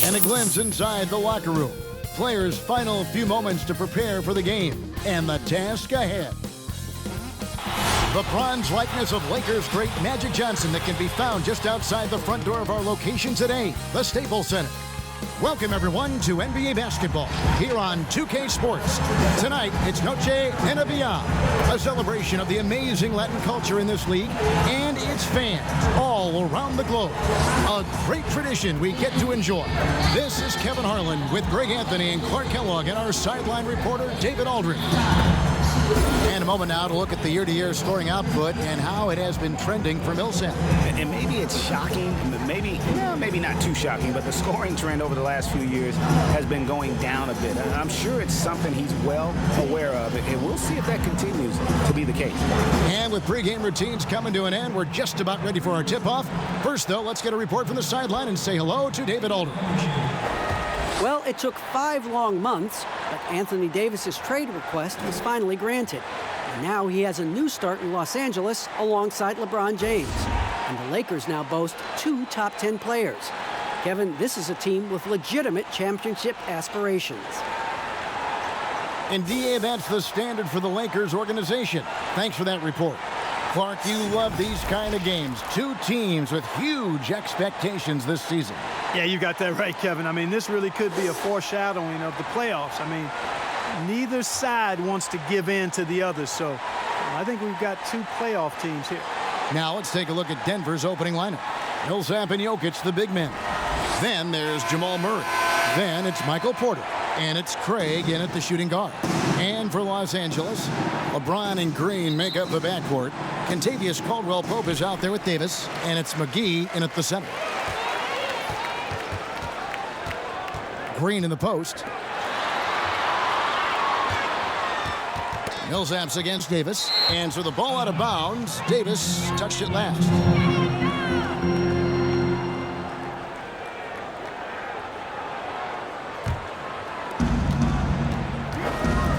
And a glimpse inside the locker room. Players' final few moments to prepare for the game and the task ahead. The bronze likeness of Lakers great Magic Johnson that can be found just outside the front door of our location today, the Staples Center. Welcome, everyone, to NBA basketball here on 2K Sports. Tonight, it's Noche Enabia, a celebration of the amazing Latin culture in this league and its fans all around the globe. A great tradition we get to enjoy. This is Kevin Harlan with Greg Anthony and Clark Kellogg and our sideline reporter, David Aldridge. And a moment now to look at the year-to-year scoring output and how it has been trending for Millsap. And maybe it's shocking, maybe not too shocking, but the scoring trend over the last few years has been going down a bit. I'm sure it's something he's well aware of, and we'll see if that continues to be the case. And with pregame routines coming to an end, we're just about ready for our tip-off. First, though, let's get a report from the sideline and say hello to David Aldridge. Well, it took 5 long months, but Anthony Davis's trade request was finally granted. And now he has a new start in Los Angeles alongside LeBron James. And the Lakers now boast 2 top 10 players. Kevin, this is a team with legitimate championship aspirations. And DA, that's the standard for the Lakers organization. Thanks for that report. Clark, you love these kind of games. 2 teams with huge expectations this season. Yeah, you got that right, Kevin. I mean, this really could be a foreshadowing of the playoffs. I mean, neither side wants to give in to the other, so I think we've got 2 playoff teams here. Now let's take a look at Denver's opening lineup. Millsap and Jokic, the big men. Then there's Jamal Murray. Then it's Michael Porter. And it's Craig in at the shooting guard. And for Los Angeles, LeBron and Green make up the backcourt. Kentavious Caldwell-Pope is out there with Davis. And it's McGee in at the center. Green in the post. Millsap's against Davis. And so the ball out of bounds. Davis touched it last.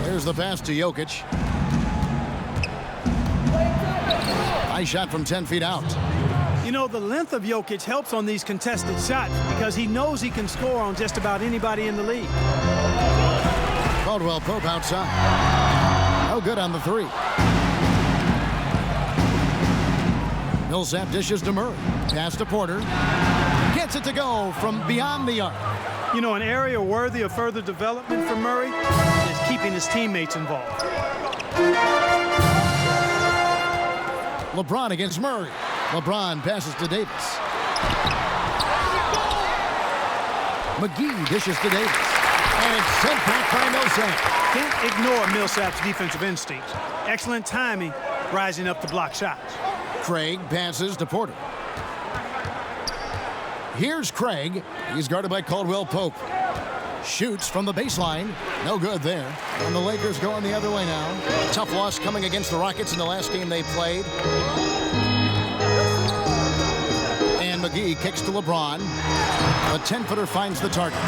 There's the pass to Jokic. Nice shot from 10 feet out. You know, the length of Jokic helps on these contested shots because he knows he can score on just about anybody in the league. Caldwell-Pope outside. No good on the 3. Millsap dishes to Murray. Pass to Porter. Gets it to go from beyond the arc. You know, an area worthy of further development for Murray is keeping his teammates involved. LeBron against Murray. LeBron passes to Davis. McGee dishes to Davis. And it's sent back by Millsap. Can't ignore Millsap's defensive instincts. Excellent timing, rising up to block shots. Craig passes to Porter. Here's Craig. He's guarded by Caldwell-Pope. Shoots from the baseline. No good there. And the Lakers going the other way now. Tough loss coming against the Rockets in the last game they played. And McGee kicks to LeBron. The 10-footer finds the target.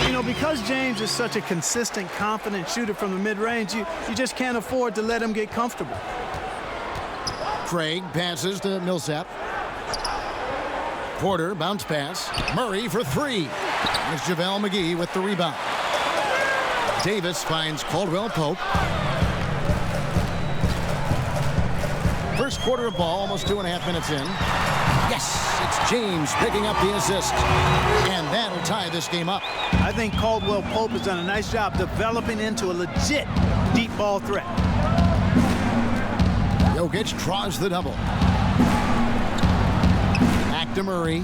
You know, because James is such a consistent, confident shooter from the mid-range, you just can't afford to let him get comfortable. Craig passes to Millsap. Porter, bounce pass. Murray for 3. There's JaVale McGee with the rebound. Davis finds Caldwell-Pope. First quarter of ball, almost 2.5 minutes in. Yes, it's James picking up the assist. And that'll tie this game up. I think Caldwell-Pope has done a nice job developing into a legit deep ball threat. Jokic draws the double. Back to Murray.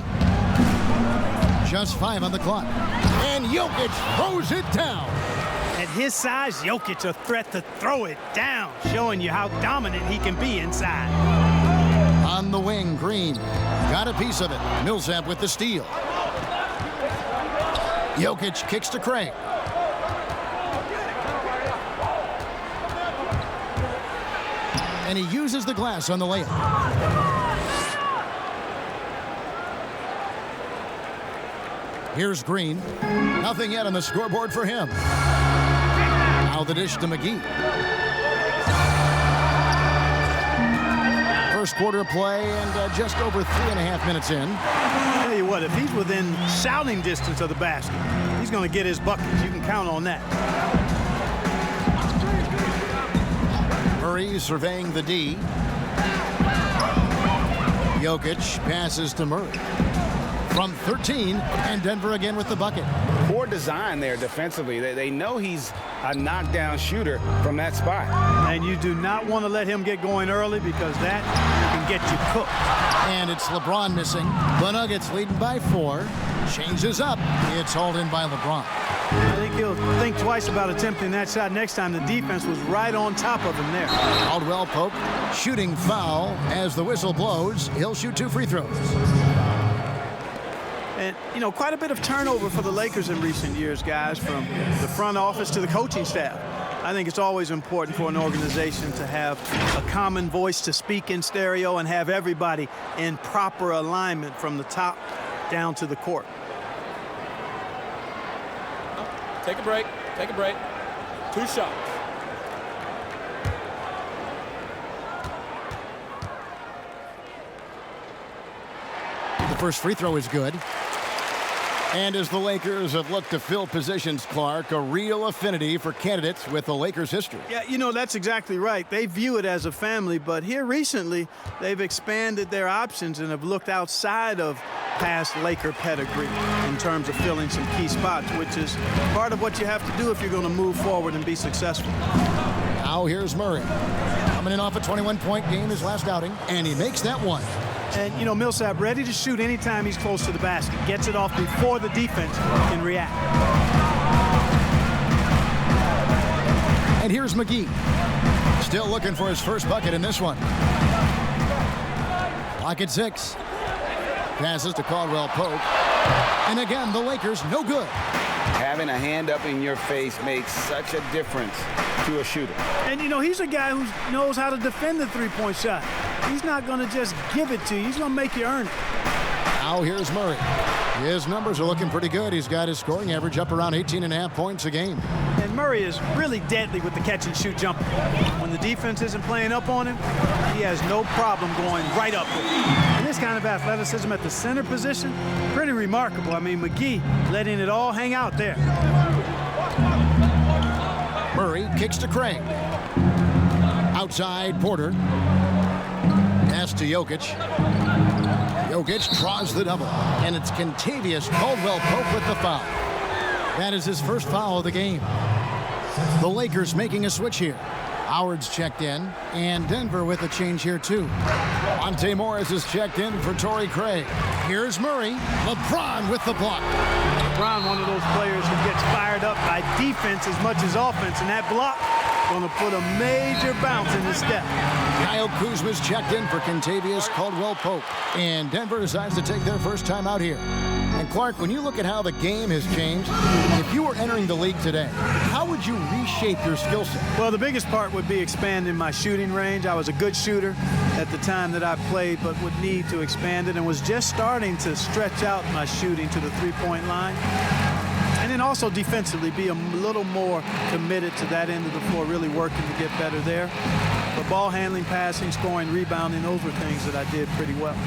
Just 5 on the clock. And Jokic throws it down. At his size, Jokic a threat to throw it down, showing you how dominant he can be inside. On the wing, Green got a piece of it. Millsap with the steal. Jokic kicks to Craig. And he uses the glass on the layup. Here's Green. Nothing yet on the scoreboard for him. Now the dish to McGee. first quarter of play and just over 3.5 minutes in. Tell you what, if he's within shouting distance of the basket, he's going to get his buckets. You can count on that. Murray surveying the D. Jokic passes to Murray. From 13, and Denver again with the bucket. Poor design there defensively. They know he's a knockdown shooter from that spot. And you do not want to let him get going early because that can get you cooked. And it's LeBron missing. The Nuggets leading by 4. Changes up. It's hauled in by LeBron. I think he'll think twice about attempting that shot next time. The defense was right on top of him there. Caldwell Pope shooting foul as the whistle blows. He'll shoot 2 free throws. And, you know, quite a bit of turnover for the Lakers in recent years, guys, from the front office to the coaching staff. I think it's always important for an organization to have a common voice to speak in stereo and have everybody in proper alignment from the top down to the court. Take a break. Take a break. 2 shots. The first free throw is good. And as the Lakers have looked to fill positions, Clark, a real affinity for candidates with the Lakers' history. Yeah, you know, that's exactly right. They view it as a family, but here recently, they've expanded their options and have looked outside of past Laker pedigree in terms of filling some key spots, which is part of what you have to do if you're going to move forward and be successful. Now here's Murray. Coming in off a 21-point game his last outing, and he makes that one. And, you know, Millsap ready to shoot anytime he's close to the basket. Gets it off before the defense can react. And here's McGee. Still looking for his first bucket in this one. Clock at 6. Passes to Caldwell Pope. And again, the Lakers no good. Having a hand up in your face makes such a difference to a shooter. And, you know, he's a guy who knows how to defend the three-point shot. He's not going to just give it to you. He's going to make you earn it. Now here's Murray. His numbers are looking pretty good. He's got his scoring average up around 18.5 points a game. And Murray is really deadly with the catch-and-shoot jumper. When the defense isn't playing up on him, he has no problem going right up with him. And this kind of athleticism at the center position, pretty remarkable. I mean, McGee letting it all hang out there. Murray kicks to Craig. Outside, Porter. Pass to Jokic. Jokic draws the double. And it's Kentavious Caldwell Pope with the foul. That is his first foul of the game. The Lakers making a switch here. Howard's checked in, and Denver with a change here too. Monte Morris is checked in for Torrey Craig. Here's Murray. LeBron with the block. LeBron, one of those players who gets fired up by defense as much as offense, and that block going to put a major bounce in his step. Kyle Kuzma's checked in for Kentavious Caldwell Pope, and Denver decides to take their first time out here. And Clark, when you look at how the game has changed, if you were entering the league today, how would you reshape your skill set? Well, the biggest part would be expanding my shooting range. I was a good shooter at the time that I played, but would need to expand it and was just starting to stretch out my shooting to the three-point line. And then also defensively, be a little more committed to that end of the floor, really working to get better there. But ball handling, passing, scoring, rebounding, those were things that I did pretty well.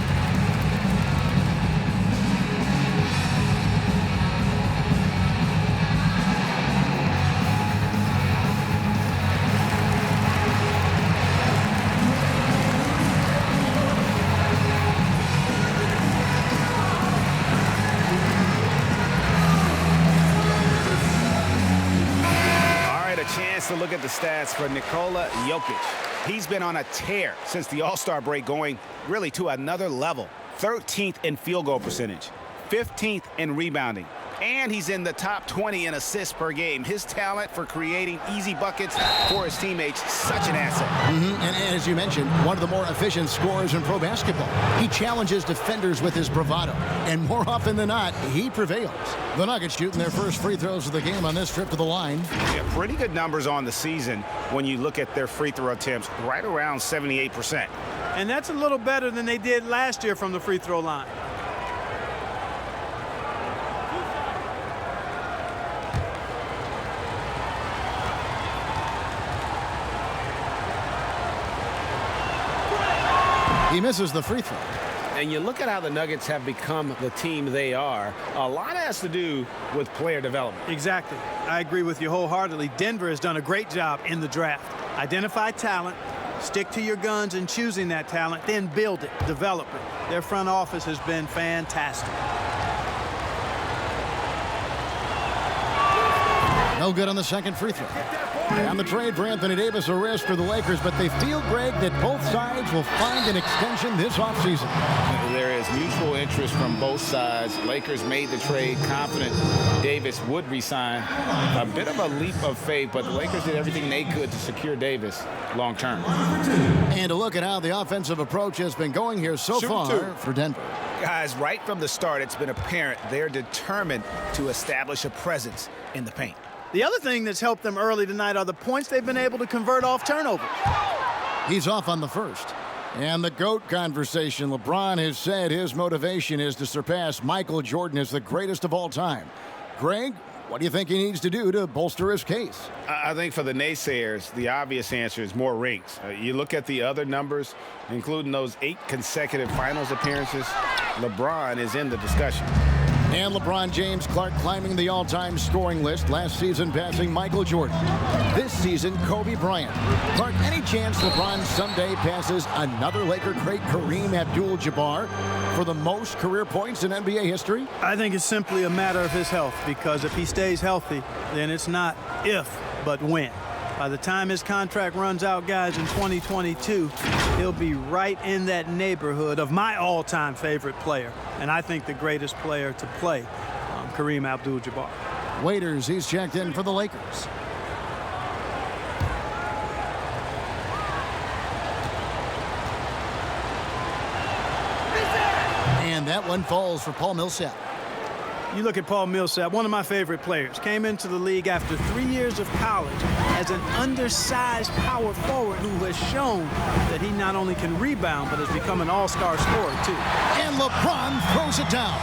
To look at the stats for Nikola Jokic. He's been on a tear since the All-Star break, going really to another level. 13th in field goal percentage, 15th in rebounding, and he's in the top 20 in assists per game. His talent for creating easy buckets for his teammates, such an asset. And as you mentioned, one of the more efficient scorers in pro basketball. He challenges defenders with his bravado, and more often than not, he prevails. The Nuggets shooting their first free throws of the game on this trip to the line. Yeah, pretty good numbers on the season when you look at their free throw attempts, right around 78%. And that's a little better than they did last year from the free throw line. He misses the free throw. And you look at how the Nuggets have become the team they are. A lot has to do with player development. Exactly. I agree with you wholeheartedly. Denver has done a great job in the draft. Identify talent, stick to your guns in choosing that talent, then build it, develop it. Their front office has been fantastic. No good on the second free throw. On the trade for Anthony Davis, a risk for the Lakers, but they feel, Greg, that both sides will find an extension this offseason. There is mutual interest from both sides. Lakers made the trade confident Davis would resign. A bit of a leap of faith, but the Lakers did everything they could to secure Davis long term. And a look at how the offensive approach has been going here so far for Denver. Guys, right from the start, it's been apparent they're determined to establish a presence in the paint. The other thing that's helped them early tonight are the points they've been able to convert off turnovers. He's off on the first. And the GOAT conversation. LeBron has said his motivation is to surpass Michael Jordan as the greatest of all time. Greg, what do you think he needs to do to bolster his case? I think for the naysayers, the obvious answer is more rings. You look at the other numbers, including those 8 consecutive finals appearances, LeBron is in the discussion. And LeBron James, Clark, climbing the all-time scoring list, last season passing Michael Jordan. This season, Kobe Bryant. Clark, any chance LeBron someday passes another Laker great, Kareem Abdul-Jabbar, for the most career points in NBA history? I think it's simply a matter of his health, because if he stays healthy, then it's not if, but when. By the time his contract runs out, guys, in 2022, he'll be right in that neighborhood of my all-time favorite player, and I think the greatest player to play, Kareem Abdul-Jabbar. Waiters, he's checked in for the Lakers. And that one falls for Paul Millsap. You look at Paul Millsap, one of my favorite players. Came into the league after 3 years of college as an undersized power forward who has shown that he not only can rebound, but has become an all-star scorer, too. And LeBron throws it down.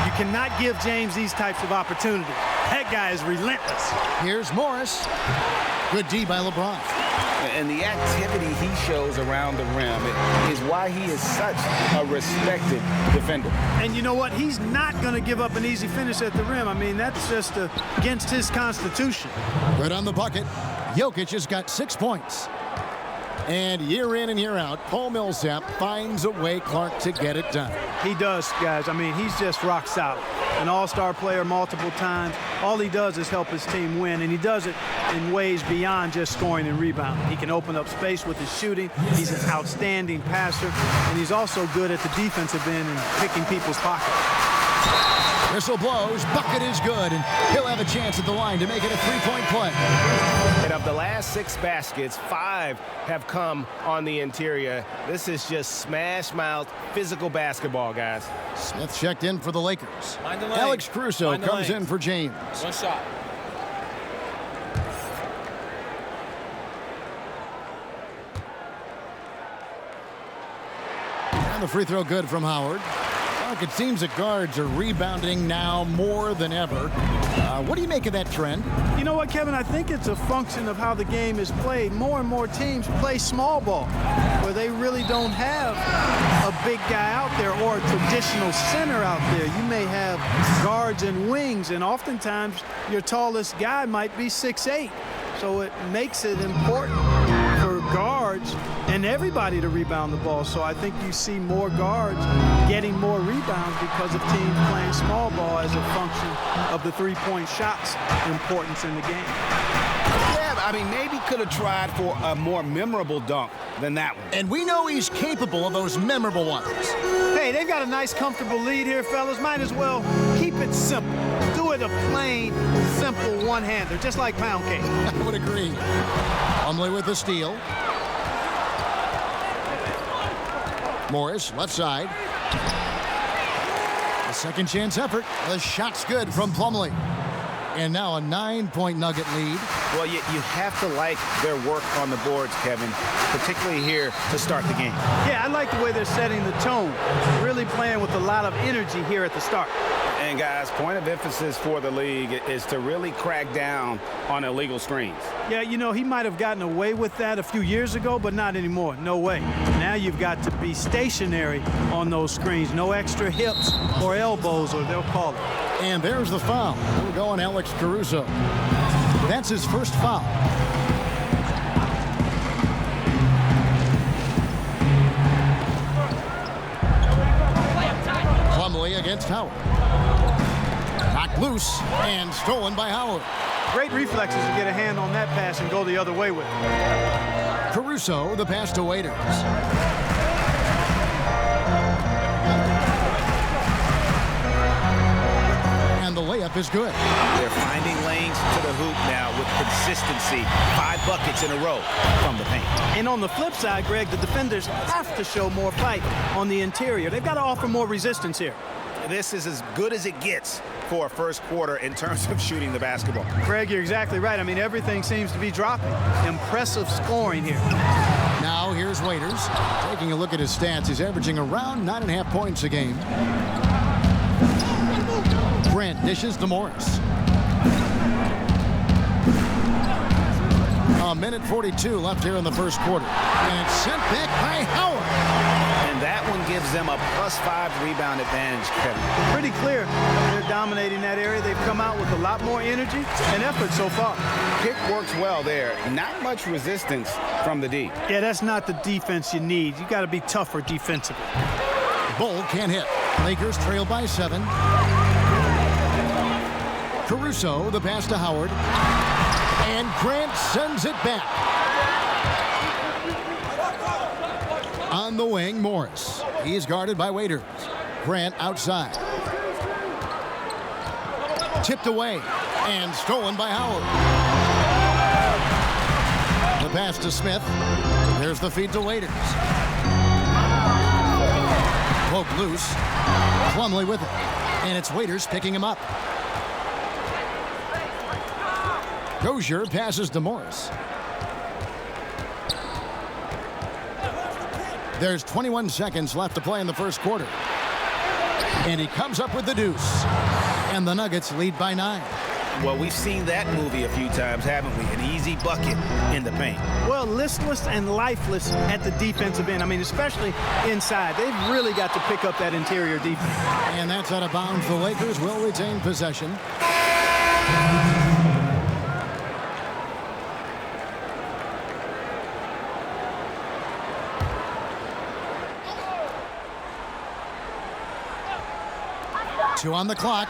You cannot give James these types of opportunities. That guy is relentless. Here's Morris. Good D by LeBron. And the activity he shows around the rim is why he is such a respected defender. And you know what? He's not going to give up an easy finish at the rim. I mean, that's just against his constitution. Good on the bucket. Jokic has got 6 points. And year in and year out, Paul Millsap finds a way, Clark, to get it done. He does, guys. I mean, he's just rock solid. An all-star player multiple times. All he does is help his team win, and he does it in ways beyond just scoring and rebounding. He can open up space with his shooting. He's an outstanding passer, and he's also good at the defensive end and picking people's pockets. Whistle blows, bucket is good, and he'll have a chance at the line to make it a three-point play. And of the last 6 baskets, 5 have come on the interior. This is just smash-mouth physical basketball, guys. Smith checked in for the Lakers. Mind the lane. Alex Caruso Mind the comes lane. in for James. One shot. And the free throw good from Howard. Mark, it seems that guards are rebounding now more than ever. What do you make of that trend? You know what, Kevin? I think it's a function of how the game is played. More and more teams play small ball, where they really don't have a big guy out there or a traditional center out there. You may have guards and wings, and oftentimes your tallest guy might be 6'8". So it makes it important for guards and everybody to rebound the ball. So I think you see more guards getting more rebounds because of teams playing small ball as a function of the three-point shot's importance in the game. Yeah, I mean, maybe could have tried for a more memorable dunk than that one. And we know he's capable of those memorable ones. Hey, they've got a nice, comfortable lead here, fellas. Might as well keep it simple. Do it a plain, simple one-hander, just like pound cake. I would agree. Plumlee with the steal. Morris, left side. A second chance effort. The shot's good from Plumlee. And now a 9-point Nugget lead. Well, you have to like their work on the boards, Kevin, particularly here to start the game. Yeah, I like the way they're setting the tone. Really playing with a lot of energy here at the start. And guys, point of emphasis for the league is to really crack down on illegal screens. Yeah, you know, he might have gotten away with that a few years ago, but not anymore. No way. Now you've got to be stationary on those screens. No extra hips or elbows, or they'll call it. And there's the foul. We're going Alex Caruso. That's his first foul. Plumlee against Howard. Knocked loose and stolen by Howard. Great reflexes to get a hand on that pass and go the other way with it. Caruso, the pass to Waiters. And the layup is good. They're finding lanes to the hoop now with consistency. 5 buckets in a row from the paint. And on the flip side, Greg, the defenders have to show more fight on the interior. They've got to offer more resistance here. This is as good as it gets for a first quarter in terms of shooting the basketball. Greg, you're exactly right. I mean, everything seems to be dropping. Impressive scoring here. Now here's Waiters. Taking a look at his stats, he's averaging around 9.5 points a game. Grant dishes to Morris. A minute 42 left here in the first quarter. And it's sent back by Howard. And that one gives them a +5 rebound advantage, Kevin. Pretty clear they're dominating that area. They've come out with a lot more energy and effort so far. Pick works well there. Not much resistance from the D. Yeah, that's not the defense you need. You got to be tougher defensively. Bull can't hit. Lakers trail by 7. Caruso, the pass to Howard. And Grant sends it back. On the wing, Morris. He's guarded by Waiters. Grant outside. Tipped away and stolen by Howard. The pass to Smith. There's the feed to Waiters. Poke loose. Plumlee with it. And it's Waiters picking him up. Dozier passes to Morris. There's 21 seconds left to play in the first quarter. And he comes up with the deuce. And the Nuggets lead by 9. Well, we've seen that movie a few times, haven't we? An easy bucket in the paint. Well, listless and lifeless at the defensive end. I mean, especially inside. They've really got to pick up that interior defense. And that's out of bounds. The Lakers will retain possession. Two on the clock.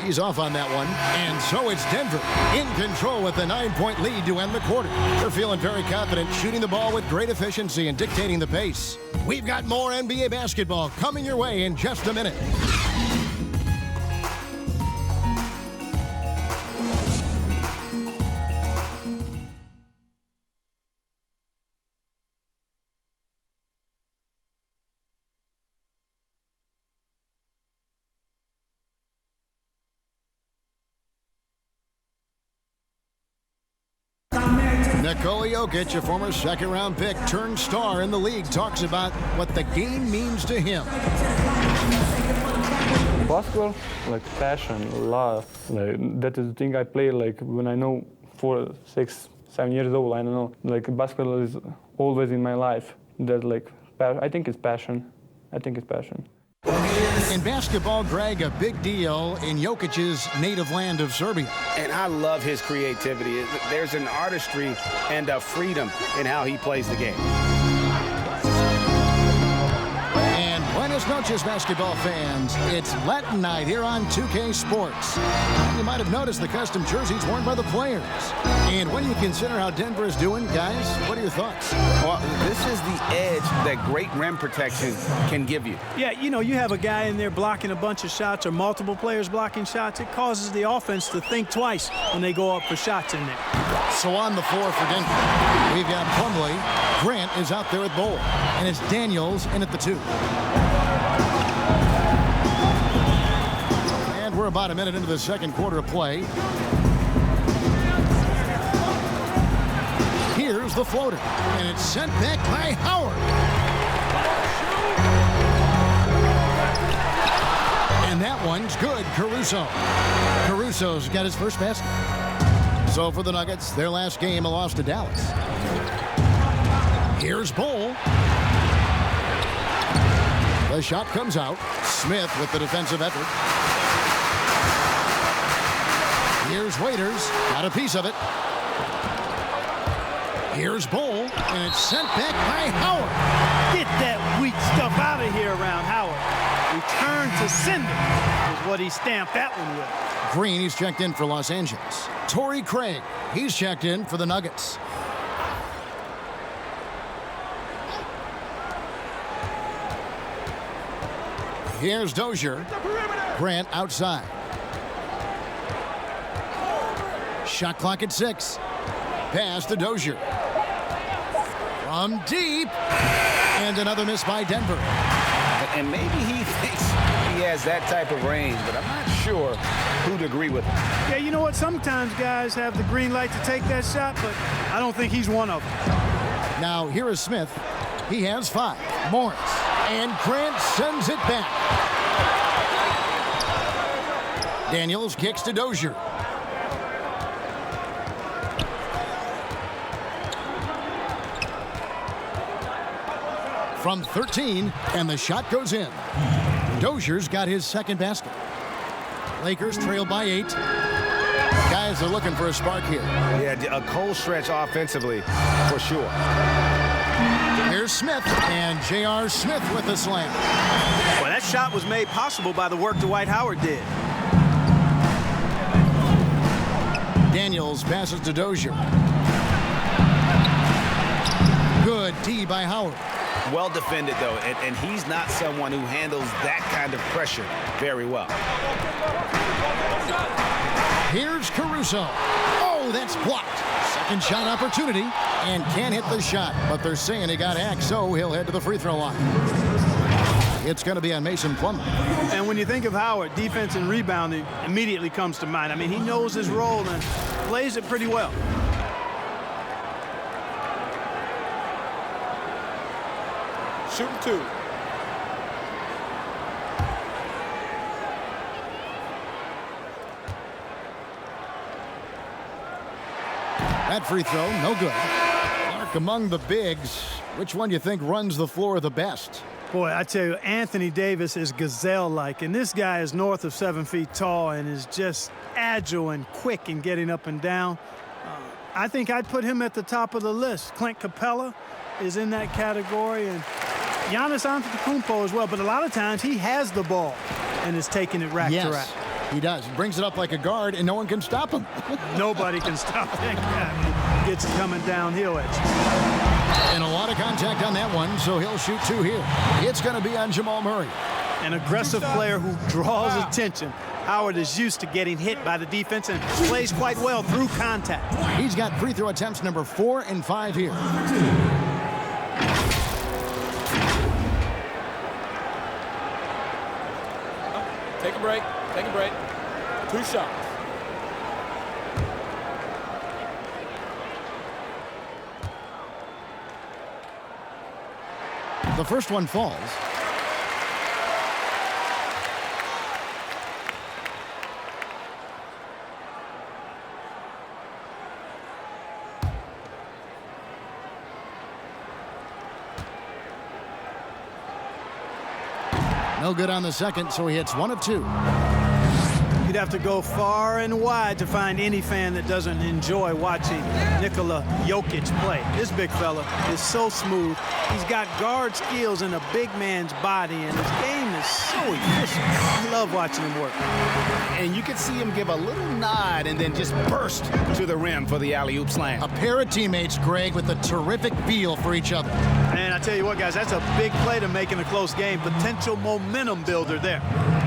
He's off on that one. And so it's Denver in control with a 9-point lead to end the quarter. They're feeling very confident, shooting the ball with great efficiency and dictating the pace. We've got more NBA basketball coming your way in just a minute. Nikola Jokic, a former second-round pick, turned star in the league, talks about what the game means to him. Basketball, like passion, love. Like, that is the thing I play like when I know 4, 6, 7 years old. I don't know. Like basketball is always in my life. That like I think it's passion. I think it's passion. In basketball, Greg, a big deal in Jokic's native land of Serbia. And I love his creativity. There's an artistry and a freedom in how he plays the game. And buenas noches, basketball fans. It's Latin night here on 2K Sports. You might have noticed the custom jerseys worn by the players. And when you consider how Denver is doing, guys, what are your thoughts? Well, this is the edge that great rim protection can give you. Yeah, you know, you have a guy in there blocking a bunch of shots or multiple players blocking shots. It causes the offense to think twice when they go up for shots in there. So on the floor for Denver, we've got Plumlee. Grant is out there at Bowl. And it's Daniels in at the 2. And we're about a minute into the second quarter of play. Here's the floater, and it's sent back by Howard. And that one's good. Caruso's got his first basket. So for the Nuggets, their last game, a loss to Dallas. Here's Bull. The shot comes out. Smith with the defensive effort. Here's Waiters. Got a piece of it. Here's Bull. And it's sent back by Howard. Get that weak stuff out of here around Howard. Return to sender is what he stamped that one with. Green, he's checked in for Los Angeles. Torrey Craig, he's checked in for the Nuggets. Here's Dozier. Grant outside. Shot clock at 6. Pass to Dozier. From deep. And another miss by Denver. And maybe he thinks he has that type of range, but I'm not sure who'd agree with him. Yeah, you know what? Sometimes guys have the green light to take that shot, but I don't think he's one of them. Now, here is Smith. He has 5. Morris. And Grant sends it back. Daniels kicks to Dozier. From 13, and the shot goes in. Dozier's got his second basket. Lakers trail by 8. Guys are looking for a spark here. Yeah, a cold stretch offensively, for sure. Here's Smith, and J.R. Smith with the slam. Well, that shot was made possible by the work Dwight Howard did. Daniels passes to Dozier. Good D by Howard. Well defended, though, and he's not someone who handles that kind of pressure very well. Here's Caruso. Oh, that's blocked. Second shot opportunity, and can't hit the shot, but they're saying he got hacked, so he'll head to the free throw line. It's going to be on Mason Plumlee. And when you think of Howard, defense and rebounding immediately comes to mind. I mean, he knows his role and plays it pretty well. Shooting 2. That free throw, no good. Clark, among the bigs, which one do you think runs the floor the best? Boy, I tell you, Anthony Davis is gazelle-like, and this guy is north of 7 feet tall and is just agile and quick in getting up and down. I think I'd put him at the top of the list. Clint Capella is in that category, and Giannis Antetokounmpo as well, but a lot of times he has the ball and is taking it rack to rack. He does. He brings it up like a guard, and no one can stop him. Nobody can stop that guy. Gets coming downhill at you. And a lot of contact on that one, so he'll shoot 2 here. It's going to be on Jamal Murray. An aggressive player who draws attention. Howard is used to getting hit by the defense and plays quite well through contact. He's got free throw attempts number 4 and 5 here. Take a break. Take a break. 2 shots. The first one falls. No good on the second, so he hits 1 of 2. You'd have to go far and wide to find any fan that doesn't enjoy watching Nikola Jokic play. This big fella is so smooth. He's got guard skills in a big man's body, and his game is so efficient. I love watching him work. And you can see him give a little nod and then just burst to the rim for the alley-oop slam. A pair of teammates, Greg, with a terrific feel for each other. And I tell you what, guys, that's a big play to make in a close game. Potential momentum builder there.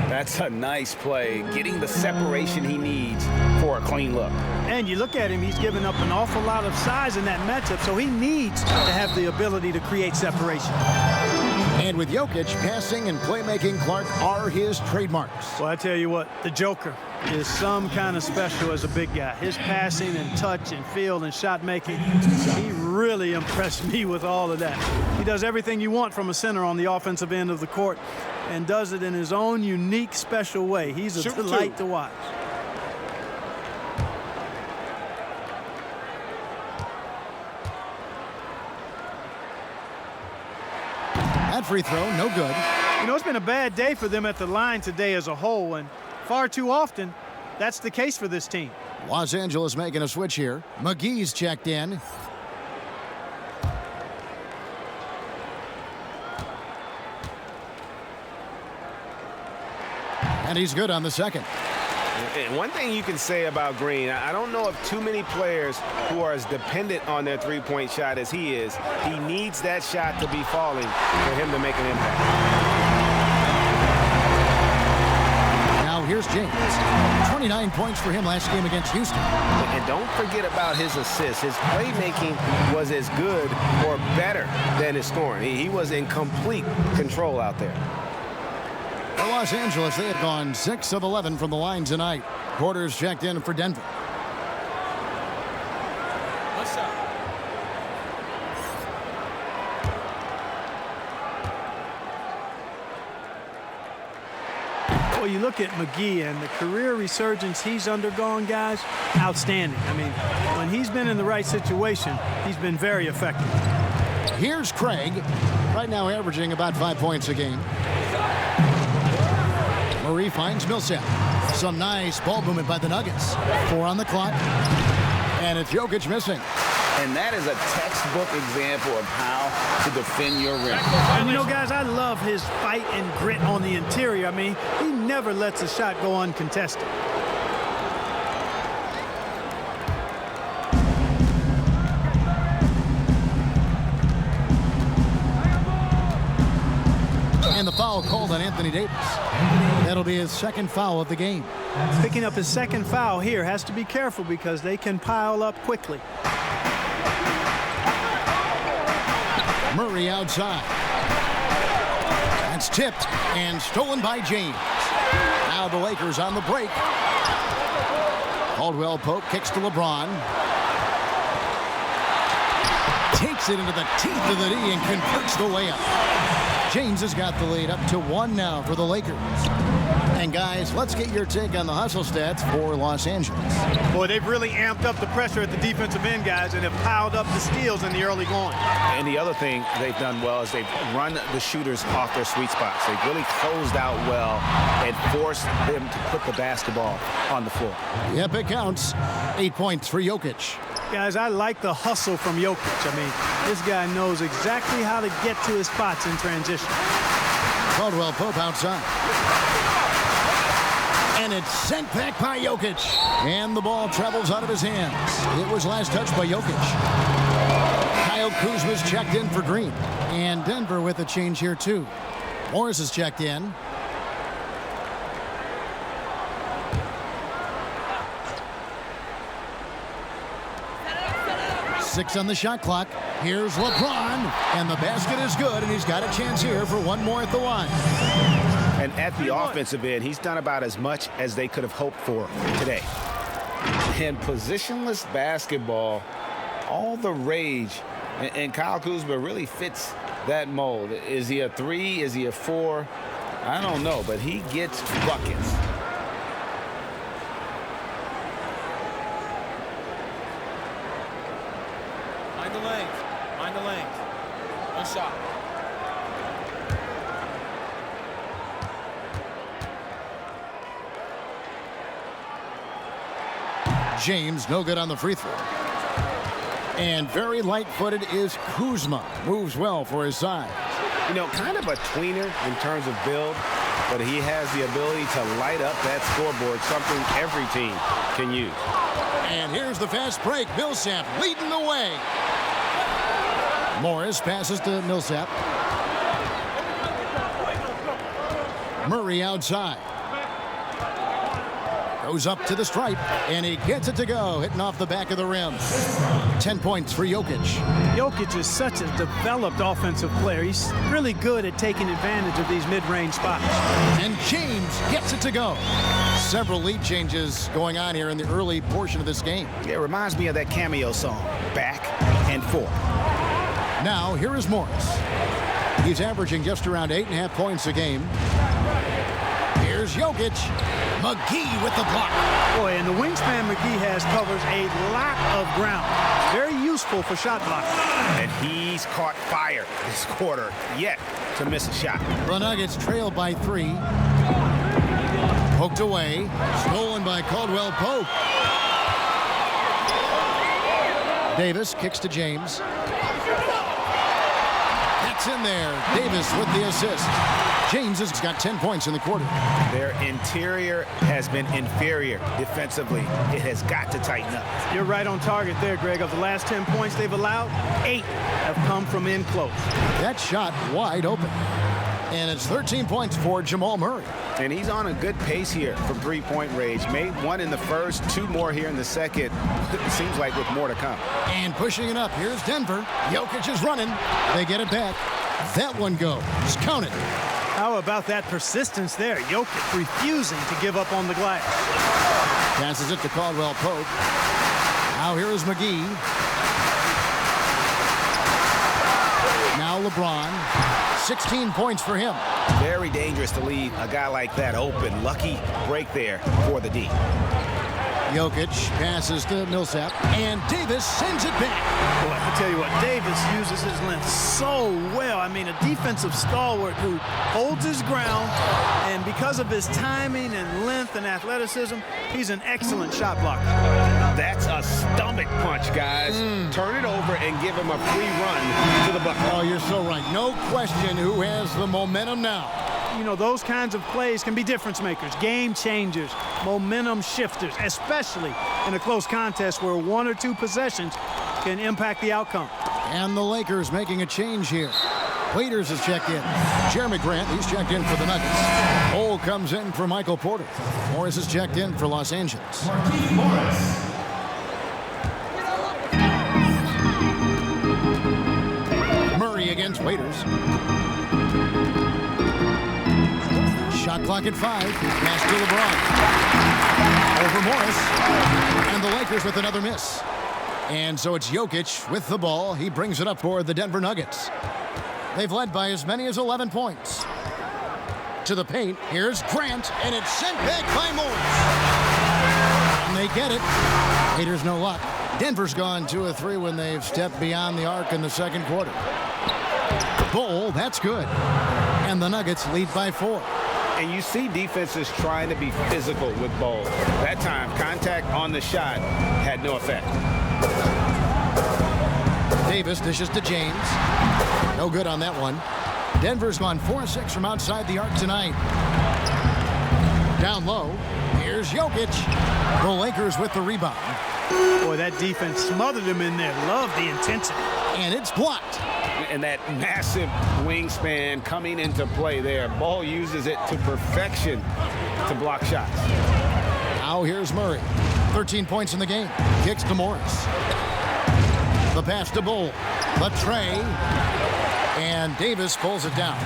That's a nice play, getting the separation he needs for a clean look. And you look at him, he's given up an awful lot of size in that matchup, so he needs to have the ability to create separation. And with Jokic, passing and playmaking, Clark, are his trademarks. Well, I tell you what, the Joker is some kind of special as a big guy. His passing and touch and field and shot making, he really impressed me with all of that. He does everything you want from a center on the offensive end of the court and does it in his own unique, special way. He's a delight to watch. That free throw, no good. You know, it's been a bad day for them at the line today as a whole, and far too often, that's the case for this team. Los Angeles making a switch here. McGee's checked in. And he's good on the second. And one thing you can say about Green, I don't know of too many players who are as dependent on their three-point shot as he is. He needs that shot to be falling for him to make an impact. Now here's James. 29 points for him last game against Houston. And don't forget about his assists. His playmaking was as good or better than his scoring. He was in complete control out there. For Los Angeles, they had gone 6 of 11 from the line tonight. Porter's checked in for Denver. What's up? Well, you look at McGee and the career resurgence he's undergone, guys, outstanding. I mean, when he's been in the right situation, he's been very effective. Here's Craig, right now averaging about 5 points a game. Murray finds Millsap. Some nice ball movement by the Nuggets. 4 on the clock. And it's Jokic missing. And that is a textbook example of how to defend your rim. And you know, guys, I love his fight and grit on the interior. I mean, he never lets a shot go uncontested. And the foul called on Anthony Davis. That'll be his second foul of the game. Picking up his second foul here, has to be careful because they can pile up quickly. Murray outside. That's tipped and stolen by James. Now the Lakers on the break. Caldwell Pope kicks to LeBron. Takes it into the teeth of the knee and converts the layup. James has got the lead up to 1 now for the Lakers. And guys, let's get your take on the hustle stats for Los Angeles. Boy, they've really amped up the pressure at the defensive end, guys, and have piled up the steals in the early going. And the other thing they've done well is they've run the shooters off their sweet spots. They've really closed out well and forced them to put the basketball on the floor. Yep, it counts. 8 points for Jokic. Guys, I like the hustle from Jokic. I mean, this guy knows exactly how to get to his spots in transition. Caldwell Pope outside. And it's sent back by Jokic. And the ball travels out of his hands. It was last touched by Jokic. Kyle Kuzma's checked in for Green. And Denver with a change here, too. Morris is checked in. Six on the shot clock. Here's LeBron. And the basket is good, and he's got a chance here for one more at the line. And at the offensive end, he's done about as much as they could have hoped for today. And positionless basketball, all the rage. And Kyle Kuzma really fits that mold. Is he a 3? Is he a 4? I don't know, but he gets buckets. Mind the lane. Mind the lane. One shot. James, no good on the free throw. And very light-footed is Kuzma. Moves well for his size. You know, kind of a tweener in terms of build, but he has the ability to light up that scoreboard, something every team can use. And here's the fast break. Millsap leading the way. Morris passes to Millsap. Murray outside. Goes up to the stripe, and he gets it to go, hitting off the back of the rim. 10 points for Jokic. Jokic is such a developed offensive player. He's really good at taking advantage of these mid-range spots. And James gets it to go. Several lead changes going on here in the early portion of this game. It reminds me of that cameo song, Back. and 4. Now, here is Morris. He's averaging just around 8.5 points a game. Here's Jokic. McGee with the block. Boy, and the wingspan McGee has covers a lot of ground. Very useful for shot blocking. And he's caught fire this quarter yet to miss a shot. The Nuggets trail by 3. Poked away. Stolen by Caldwell Pope. Davis kicks to James. That's in there. Davis with the assist. James has got 10 points in the quarter. Their interior has been inferior defensively. It has got to tighten up. You're right on target there, Greg. Of the last 10 points they've allowed, 8 have come from in close. That shot wide open. And it's 13 points for Jamal Murray. And he's on a good pace here from three-point range. Made 1 in the first, 2 more here in the second. It seems like with more to come. And pushing it up, here's Denver. Jokic is running. They get it back. That one goes. Count it. How about that persistence there? Jokic refusing to give up on the glass. Passes it to Caldwell Pope. Now here is McGee. Now LeBron. 16 points for him. Very dangerous to leave a guy like that open. Lucky break there for the D. Jokic passes to Millsap, and Davis sends it back. Boy, I tell you what, Davis uses his length so well. I mean, a defensive stalwart who holds his ground, and because of his timing and length and athleticism, he's an excellent shot blocker. That's a stomach punch, guys. Turn it over and give him a free run to the bucket. Oh, you're so right. No question who has the momentum now. You know, those kinds of plays can be difference makers, game changers, momentum shifters, especially in a close contest where 1 or 2 possessions can impact the outcome. And the Lakers making a change here. Waiters has checked in. Jeremy Grant, he's checked in for the Nuggets. Cole comes in for Michael Porter. Morris has checked in for Los Angeles. Murray against Waiters. Shot clock at 5. Pass to LeBron. Over Morris. And the Lakers with another miss. And so it's Jokic with the ball. He brings it up for the Denver Nuggets. They've led by as many as 11 points. To the paint. Here's Grant. And it's sent back by Morris. And they get it. Haters no luck. Denver's gone 2 of 3 when they've stepped beyond the arc in the second quarter. Bull, that's good. And the Nuggets lead by 4. And you see defenses trying to be physical with balls. That time, contact on the shot had no effect. Davis dishes to James. No good on that one. Denver's gone 4-6 from outside the arc tonight. Down low, here's Jokic. The Lakers with the rebound. Boy, that defense smothered him in there. Love the intensity. And it's blocked. And that massive wingspan coming into play there. Ball uses it to perfection to block shots. Now here's Murray. 13 points in the game. Kicks to Morris. The pass to Bull. The tray. And Davis pulls it down.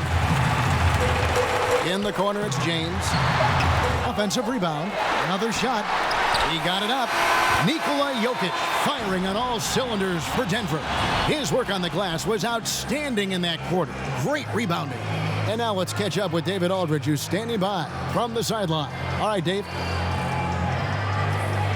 In the corner, it's James. Offensive rebound. Another shot. He got it up. Nikola Jokic firing on all cylinders for Denver. His work on the glass was outstanding in that quarter. Great rebounding. And now let's catch up with David Aldridge, who's standing by from the sideline. All right, Dave.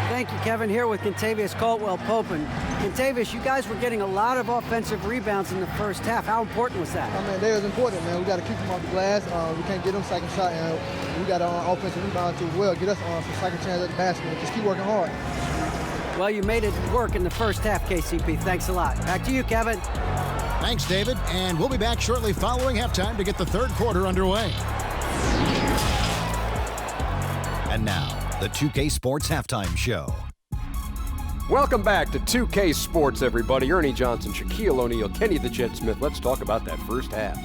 Thank you, Kevin. Here with Kentavious Caldwell-Pope. And Kentavious, you guys were getting a lot of offensive rebounds in the first half. How important was that? I mean, that was important, man. We got to keep them off the glass. We can't get them second shot, and we got on offensive rebound too as well. Get us on some second chance at the basket and just keep working hard. Well, you made it work in the first half, KCP. Thanks a lot. Back to you, Kevin. Thanks, David. And we'll be back shortly following halftime to get the third quarter underway. And now, the 2K Sports Halftime Show. Welcome back to 2K Sports, everybody. Ernie Johnson, Shaquille O'Neal, Kenny the Jet Smith. Let's talk about that first half.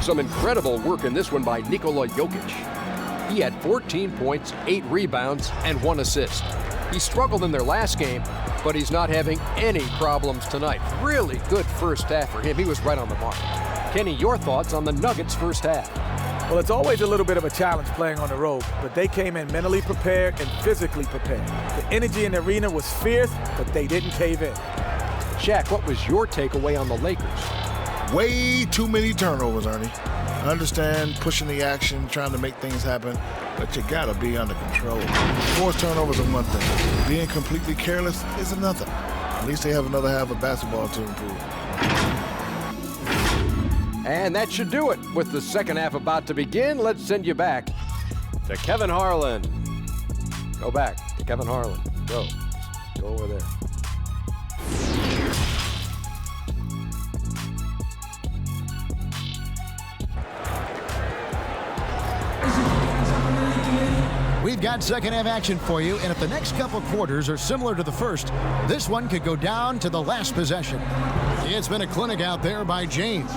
Some incredible work in this one by Nikola Jokic. He had 14 points, 8 rebounds, and 1 assist. He struggled in their last game, but he's not having any problems tonight. Really good first half for him. He was right on the mark. Kenny, your thoughts on the Nuggets' first half? Well, it's always a little bit of a challenge playing on the road, but they came in mentally prepared and physically prepared. The energy in the arena was fierce, but they didn't cave in. Shaq, what was your takeaway on the Lakers? Way too many turnovers, Ernie. I understand pushing the action, trying to make things happen, but you gotta be under control. Forced turnovers are one thing. Being completely careless is another. At least they have another half of basketball to improve. And that should do it. With the second half about to begin, let's send you back to Kevin Harlan. Go back to Kevin Harlan. Go over there. We've got second half action for you, and if the next couple quarters are similar to the first, this one could go down to the last possession. It's been a clinic out there by James.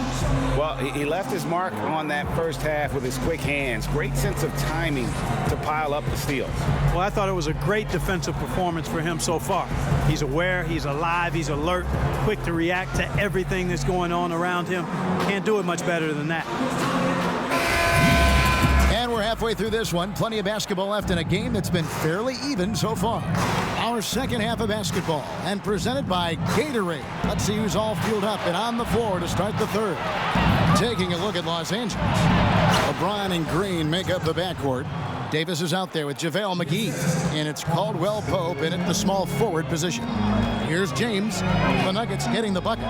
Well, he left his mark on that first half with his quick hands. Great sense of timing to pile up the steals. Well, I thought it was a great defensive performance for him so far. He's aware, he's alive, he's alert, quick to react to everything that's going on around him. Can't do it much better than that. And we're halfway through this one. Plenty of basketball left in a game that's been fairly even so far. Our second half of basketball, and presented by Gatorade. Let's see who's all fueled up and on the floor to start the third. Taking a look at Los Angeles. LeBron and Green make up the backcourt. Davis is out there with JaVale McGee, and it's Caldwell Pope in at the small forward position. Here's James. The Nuggets getting the bucket.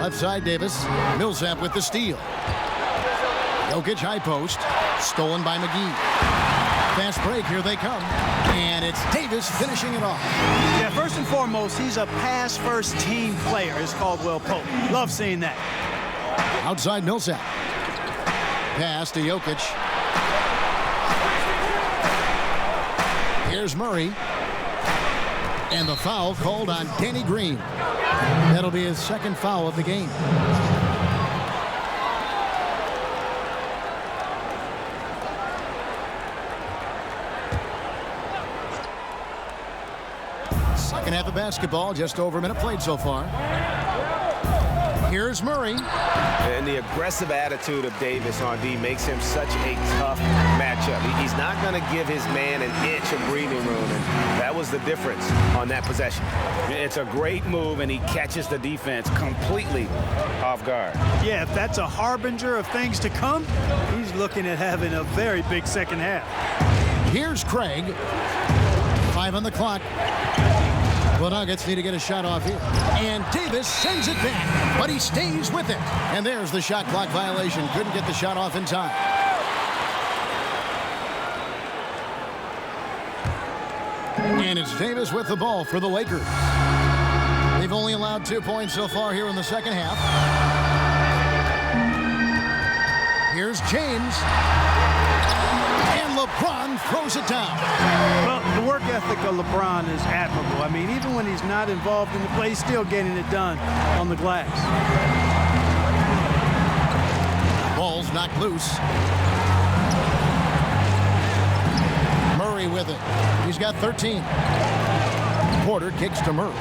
Left side Davis. Millsap with the steal. Jokic high post, stolen by McGee. Fast break, here they come. And it's Davis finishing it off. Yeah, first and foremost, he's a pass-first team player, is Caldwell Pope. Love seeing that. Outside Millsap. Pass to Jokic. Here's Murray. And the foul called on Danny Green. That'll be his second foul of the game. Second half of basketball, just over a minute played so far. Here's Murray. And the aggressive attitude of Davis on D makes him such a tough matchup. He's not going to give his man an inch of breathing room, and that was the difference on that possession. It's a great move, and he catches the defense completely off guard. Yeah, if that's a harbinger of things to come, he's looking at having a very big second half. Here's Craig. 5 on the clock. The Nuggets need to get a shot off here. And Davis sends it back, but he stays with it. And there's the shot clock violation. Couldn't get the shot off in time. And it's Davis with the ball for the Lakers. They've only allowed 2 points so far here in the second half. Here's James. And LeBron throws it down. Well, the work ethic of LeBron is admirable. I mean, even when he's not involved in the play, he's still getting it done on the glass. Ball's knocked loose. Murray with it. He's got 13. Porter kicks to Murray.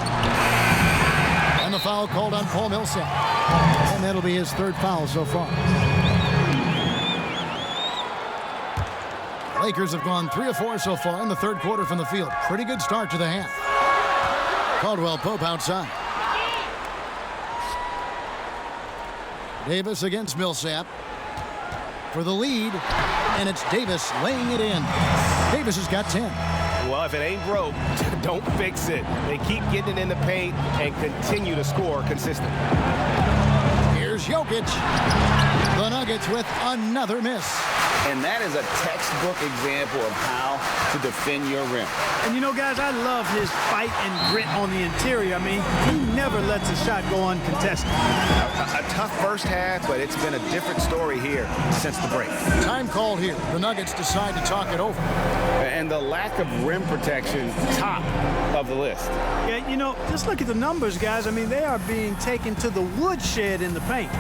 And the foul called on Paul Millsap. And that'll be his third foul so far. Lakers have gone 3 of 4 so far in the third quarter from the field. Pretty good start to the half. Caldwell Pope outside. Davis against Millsap for the lead, and it's Davis laying it in. Davis has got 10. Well, if it ain't broke, don't fix it. They keep getting it in the paint and continue to score consistently. Here's Jokic. The Nuggets with another miss. And that is a textbook example of how to defend your rim. And you know, guys, I love his fight and grit on the interior. I mean, he never lets a shot go uncontested. A tough first half, but it's been a different story here since the break. Time called here. The Nuggets decide to talk it over. And the lack of rim protection, top of the list. Yeah, you know, just look at the numbers, guys. I mean, they are being taken to the woodshed in the paint.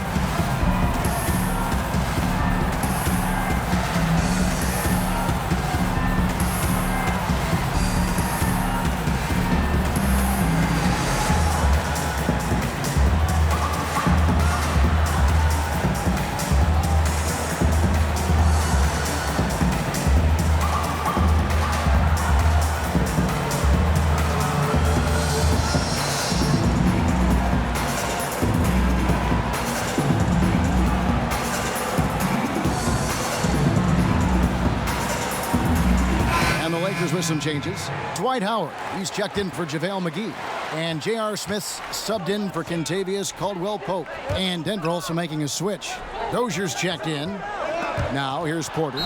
Lakers with some changes. Dwight Howard, he's checked in for JaVale McGee. And J.R. Smith's subbed in for Kentavious Caldwell-Pope. And Denver also making a switch. Dozier's checked in. Now here's Porter.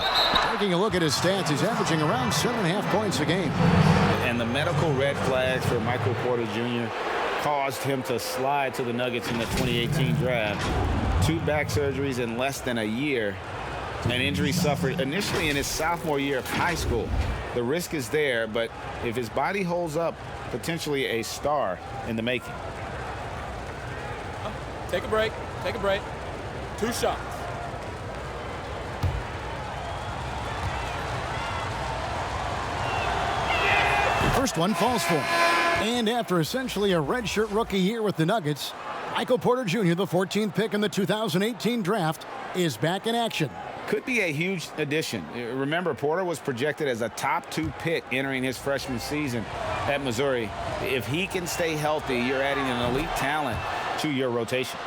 Taking a look at his stats, he's averaging around 7.5 points a game. And the medical red flags for Michael Porter Jr. caused him to slide to the Nuggets in the 2018 draft. 2 back surgeries in less than a year. An injury suffered initially in his sophomore year of high school. The risk is there, but if his body holds up, potentially a star in the making. Take a break. Take a break. 2 shots. First one falls for him. And after essentially a redshirt rookie year with the Nuggets, Michael Porter Jr., the 14th pick in the 2018 draft, is back in action. Could be a huge addition. Remember, Porter was projected as a top 2 pick entering his freshman season at Missouri. If he can stay healthy, you're adding an elite talent to your rotation.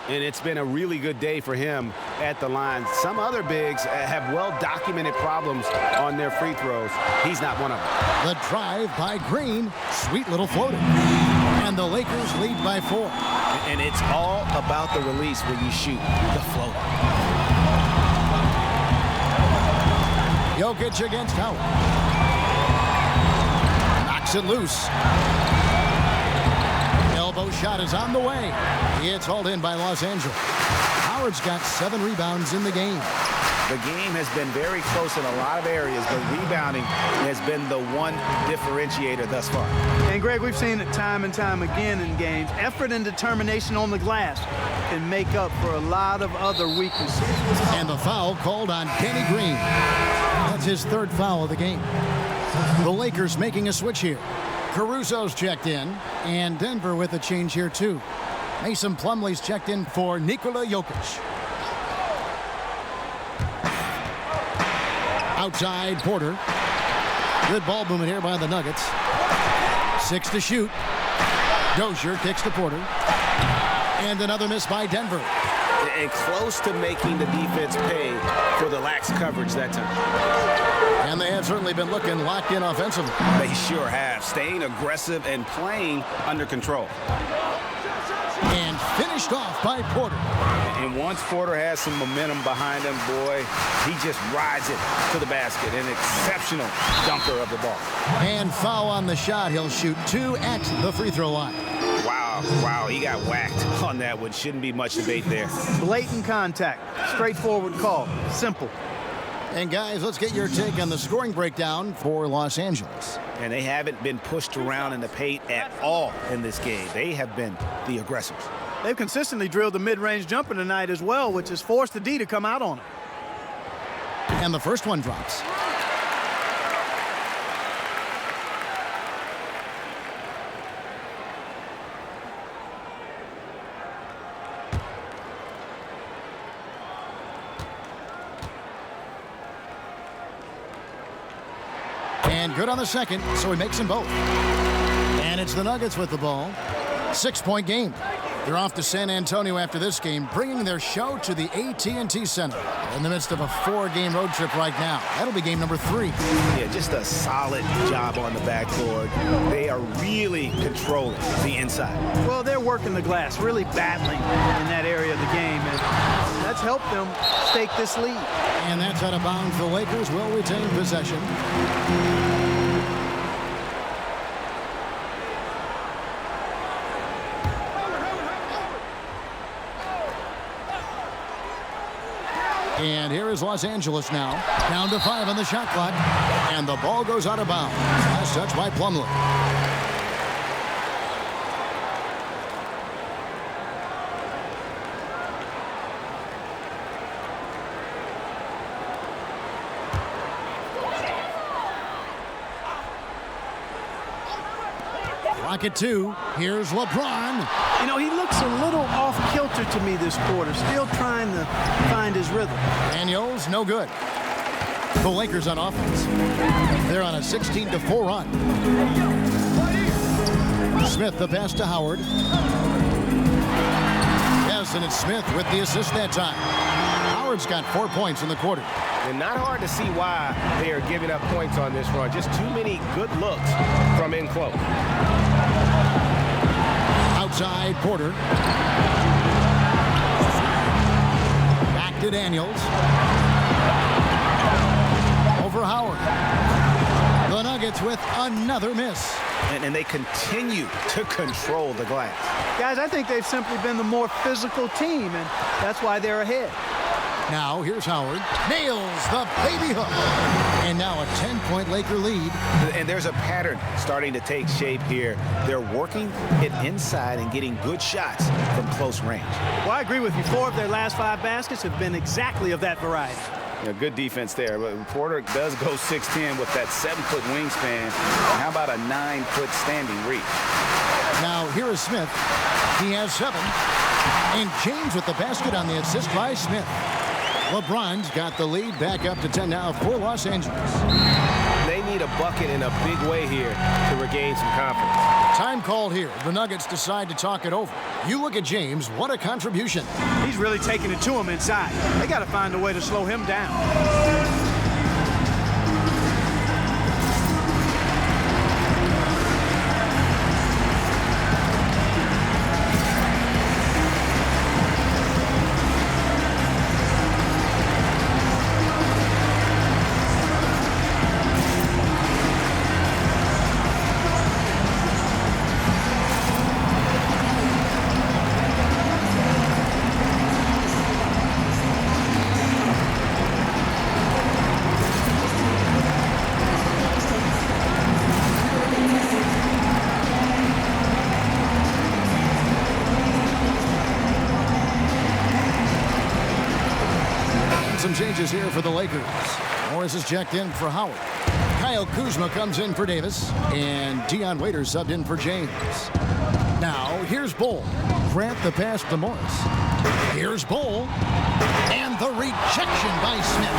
And it's been a really good day for him at the line. Some other bigs have well-documented problems on their free throws. He's not one of them. The drive by Green. Sweet little floater. And the Lakers lead by 4. And it's all about the release when you shoot the floater. Jokic against Howard. Knocks it loose. Elbow shot is on the way. It's hauled in by Los Angeles. Howard's got 7 rebounds in the game. The game has been very close in a lot of areas, but rebounding has been the one differentiator thus far. And Greg, we've seen it time and time again in games. Effort and determination on the glass can make up for a lot of other weaknesses. And the foul called on Danny Green. That's his 3rd foul of the game. The Lakers making a switch here. Caruso's checked in, and Denver with a change here too. Mason Plumlee's checked in for Nikola Jokic. Outside Porter. Good ball movement here by the Nuggets. 6 to shoot. Dozier kicks to Porter. And another miss by Denver. And close to making the defense pay for the lax coverage that time. And they have certainly been looking locked in offensively. They sure have. Staying aggressive and playing under control. And finished off by Porter. And once Porter has some momentum behind him, boy, he just rides it to the basket. An exceptional dunker of the ball. And foul on the shot. He'll shoot 2 at the free throw line. Wow, he got whacked on that one. Shouldn't be much debate there. Blatant contact. Straightforward call. Simple. And guys, let's get your take on the scoring breakdown for Los Angeles. And they haven't been pushed around in the paint at all in this game. They have been the aggressors. They've consistently drilled the mid-range jumper tonight as well, which has forced the D to come out on it. And the first one drops. And good on the second, so he makes them both. And it's the Nuggets with the ball. 6-point game. They're off to San Antonio after this game, bringing their show to the AT&T Center in the midst of a 4-game road trip right now. That'll be game number 3. Yeah, just a solid job on the backboard. They are really controlling the inside. Well, they're working the glass, really battling in that area of the game, and that's helped them stake this lead. And that's out of bounds. The Lakers will retain possession. And here is Los Angeles now. Down to 5 on the shot clock. And the ball goes out of bounds. Last touch by Plumlee. Clock at 2. Here's LeBron. You know, he looks a little off-kilter to me this quarter, still trying to find his rhythm. Daniels, no good. The Lakers on offense. They're on a 16-4 run. Smith, the pass to Howard. Yes, and it's Smith with the assist that time. Howard's got 4 points in the quarter. And not hard to see why they are giving up points on this run. Just too many good looks from in close. Outside Porter. Back to Daniels. Over Howard. The Nuggets with another miss. And they continue to control the glass. Guys, I think they've simply been the more physical team, and that's why they're ahead. Now here's Howard. Nails the baby hook. And now a 10-point Laker lead. And there's a pattern starting to take shape here. They're working it inside and getting good shots from close range. Well, I agree with you. 4 of their last 5 baskets have been exactly of that variety. Yeah, good defense there. But Porter does go 6'10" with that 7-foot wingspan. And how about a 9-foot standing reach? Now here is Smith. He has 7. And James with the basket on the assist by Smith. LeBron's got the lead back up to 10 now for Los Angeles. They need a bucket in a big way here to regain some confidence. Time called here. The Nuggets decide to talk it over. You look at James. What a contribution. He's really taking it to him inside. They got to find a way to slow him down. Some changes here for the Lakers. Morris is checked in for Howard. Kyle Kuzma comes in for Davis. And Dion Waiters subbed in for James. Now, here's Bull. Grant the pass to Morris. Here's Bull. And the rejection by Smith.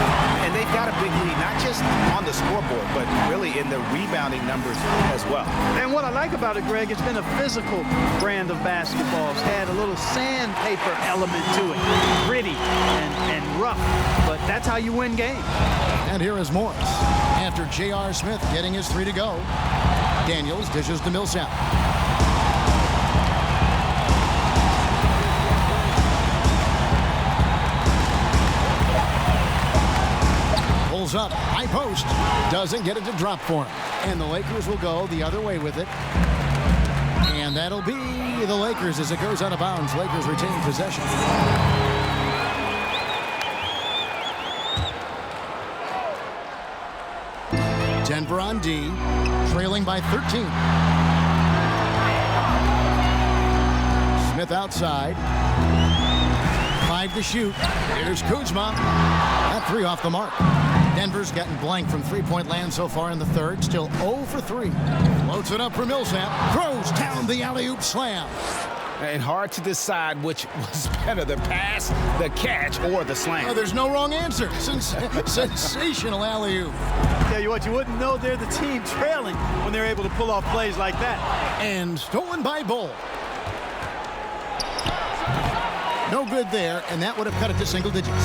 And they've got a big lead, not just on the scoreboard, but really in the rebounding numbers as well. And what I like about it, Greg, it's been a physical brand of basketball. It's had a little sandpaper element to it. Gritty and rough, but that's how you win games. And here is Morris. After J.R. Smith getting his 3 to go, Daniels dishes to Millsap. Pulls up, high post, doesn't get it to drop for him. And the Lakers will go the other way with it. And that'll be the Lakers as it goes out of bounds. Lakers retain possession. Denver on D, trailing by 13. Smith outside. 5 to shoot. Here's Kuzma. That 3 off the mark. Denver's gotten blank from three-point land so far in the third. Still 0 for 3. Floats it up for Millsap. Throws down the alley-oop slam. And hard to decide which was better, the pass, the catch, or the slam. Oh, there's no wrong answer. Sensational alley-oop. Tell you what, you wouldn't know they're the team trailing when they're able to pull off plays like that. And stolen by Bull. No good there, and that would have cut it to single digits.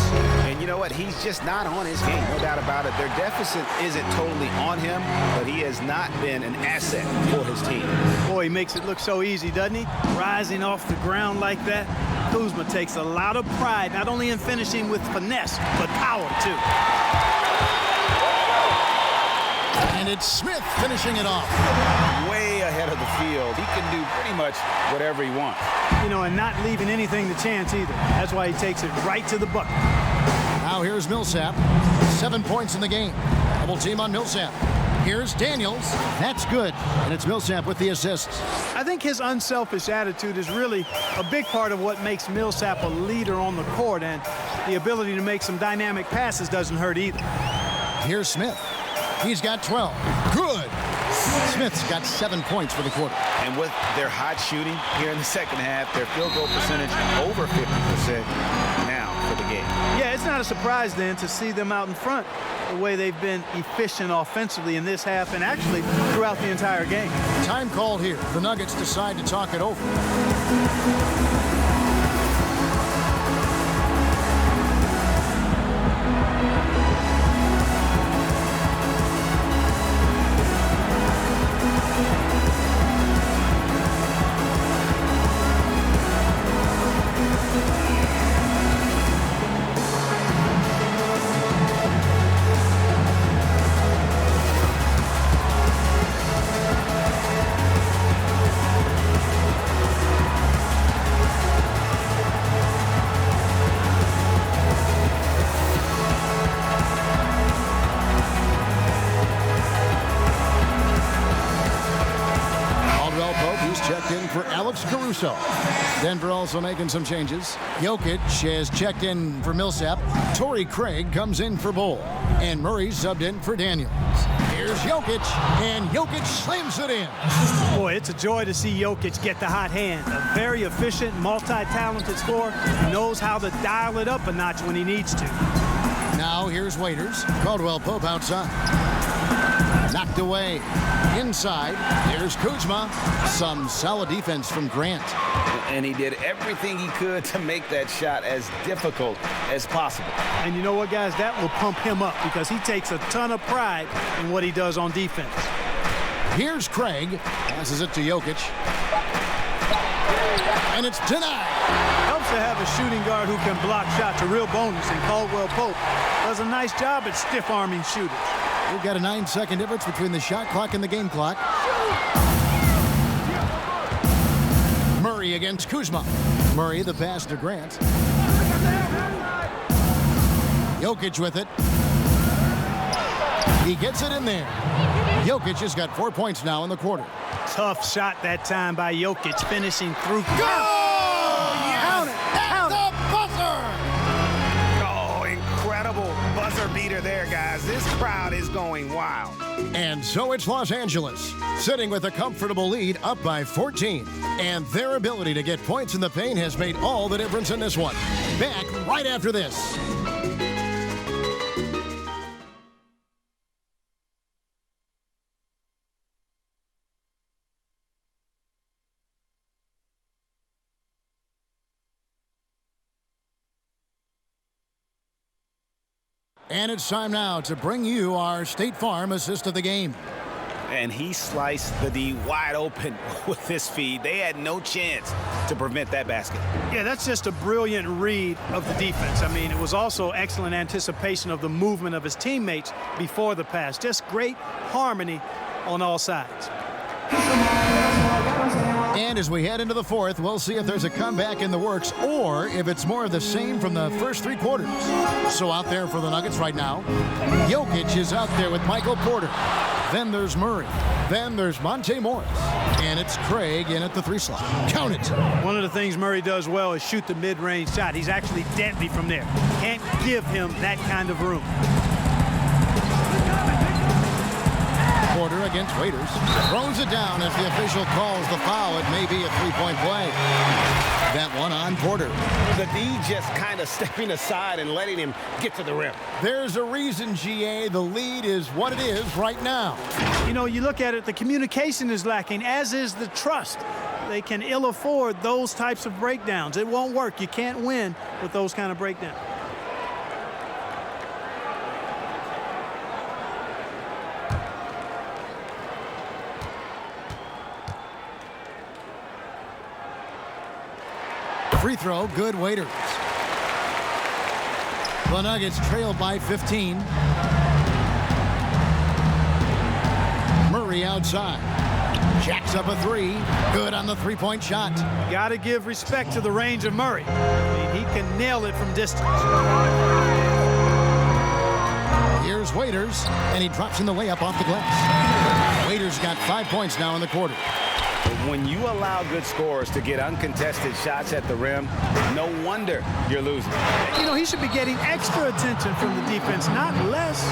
And you know what? He's just not on his game, no doubt about it. Their deficit isn't totally on him, but he has not been an asset for his team. Boy, he makes it look so easy, doesn't he? Rising off the ground like that. Kuzma takes a lot of pride, not only in finishing with finesse, but power, too. And it's Smith finishing it off. Way ahead of the field. He can do pretty much whatever he wants. You know, and not leaving anything to chance either. That's why he takes it right to the bucket. Now here's Millsap. 7 points in the game. Double team on Millsap. Here's Daniels. That's good. And it's Millsap with the assists. I think his unselfish attitude is really a big part of what makes Millsap a leader on the court, and the ability to make some dynamic passes doesn't hurt either. Here's Smith. He's got 12. Good. Smith's got 7 points for the quarter. And with their hot shooting here in the second half, their field goal percentage over 50% now for the game. Yeah, it's not a surprise then to see them out in front the way they've been efficient offensively in this half and actually throughout the entire game. Time called here. The Nuggets decide to talk it over. checked in for Alex Caruso. Denver also making some changes. Jokic has checked in for Millsap. Torrey Craig comes in for Bull. And Murray subbed in for Daniels. Here's Jokic, and Jokic slams it in. Boy, it's a joy to see Jokic get the hot hand. A very efficient, multi-talented scorer. Knows how to dial it up a notch when he needs to. Now here's Waiters. Caldwell Pope outside. Knocked away. Inside, there's Kuzma. Some solid defense from Grant. And he did everything he could to make that shot as difficult as possible. And you know what, guys? That will pump him up because he takes a ton of pride in what he does on defense. Here's Craig. Passes it to Jokic. And it's denied. Helps to have a shooting guard who can block shots. A real bonus. And Caldwell Pope does a nice job at stiff-arming shooters. We've got a 9-second difference between the shot clock and the game clock. Murray against Kuzma. Murray, the pass to Grant. Jokic with it. He gets it in there. Jokic has got 4 points now in the quarter. Tough shot that time by Jokic, finishing through. Go! Yes! That's the buzzer! Oh, incredible buzzer beater there, guys. This crowd is going wild. And so it's Los Angeles, sitting with a comfortable lead up by 14. And their ability to get points in the paint has made all the difference in this one. Back right after this. And it's time now to bring you our State Farm assist of the game. And he sliced the D wide open with this feed. They had no chance to prevent that basket. Yeah, that's just a brilliant read of the defense. I mean, it was also excellent anticipation of the movement of his teammates before the pass. Just great harmony on all sides. And as we head into the fourth, we'll see if there's a comeback in the works or if it's more of the same from the first 3 quarters. So out there for the Nuggets right now, Jokic is out there with Michael Porter. Then there's Murray. Then there's Monte Morris. And it's Craig in at the 3 slot. Count it. One of the things Murray does well is shoot the mid-range shot. He's actually deadly from there. Can't give him that kind of room. Porter against Waiters. Throws it down as the official calls the foul. It may be a 3-point play. That one on Porter. The D just kind of stepping aside and letting him get to the rim. There's a reason, GA. The lead is what it is right now. You know, you look at it, the communication is lacking, as is the trust. They can ill afford those types of breakdowns. It won't work. You can't win with those kind of breakdowns. Free throw, good. Waiters. The Nuggets trail by 15. Murray outside. Jacks up a 3. Good on the 3-point shot. Got to give respect to the range of Murray. I mean, he can nail it from distance. Here's Waiters, and he drops in the layup off the glass. Waiters got 5 points now in the quarter. When you allow good scorers to get uncontested shots at the rim, no wonder you're losing. You know, he should be getting extra attention from the defense, not less.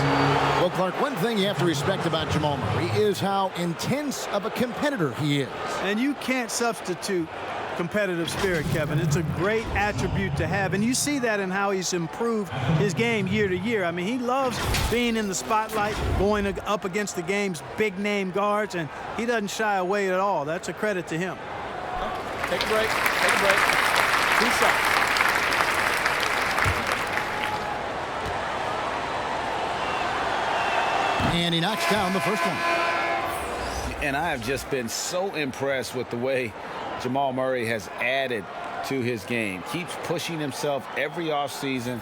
Well, Clark, one thing you have to respect about Jamal Murray is how intense of a competitor he is. And you can't substitute competitive spirit, Kevin. It's a great attribute to have, and you see that in how he's improved his game year to year. I mean, he loves being in the spotlight, going up against the game's big-name guards, and he doesn't shy away at all. That's a credit to him. Take a break. Take a break. 2 shots. And he knocks down the first one. And I have just been so impressed with the way Jamal Murray has added to his game. Keeps pushing himself every offseason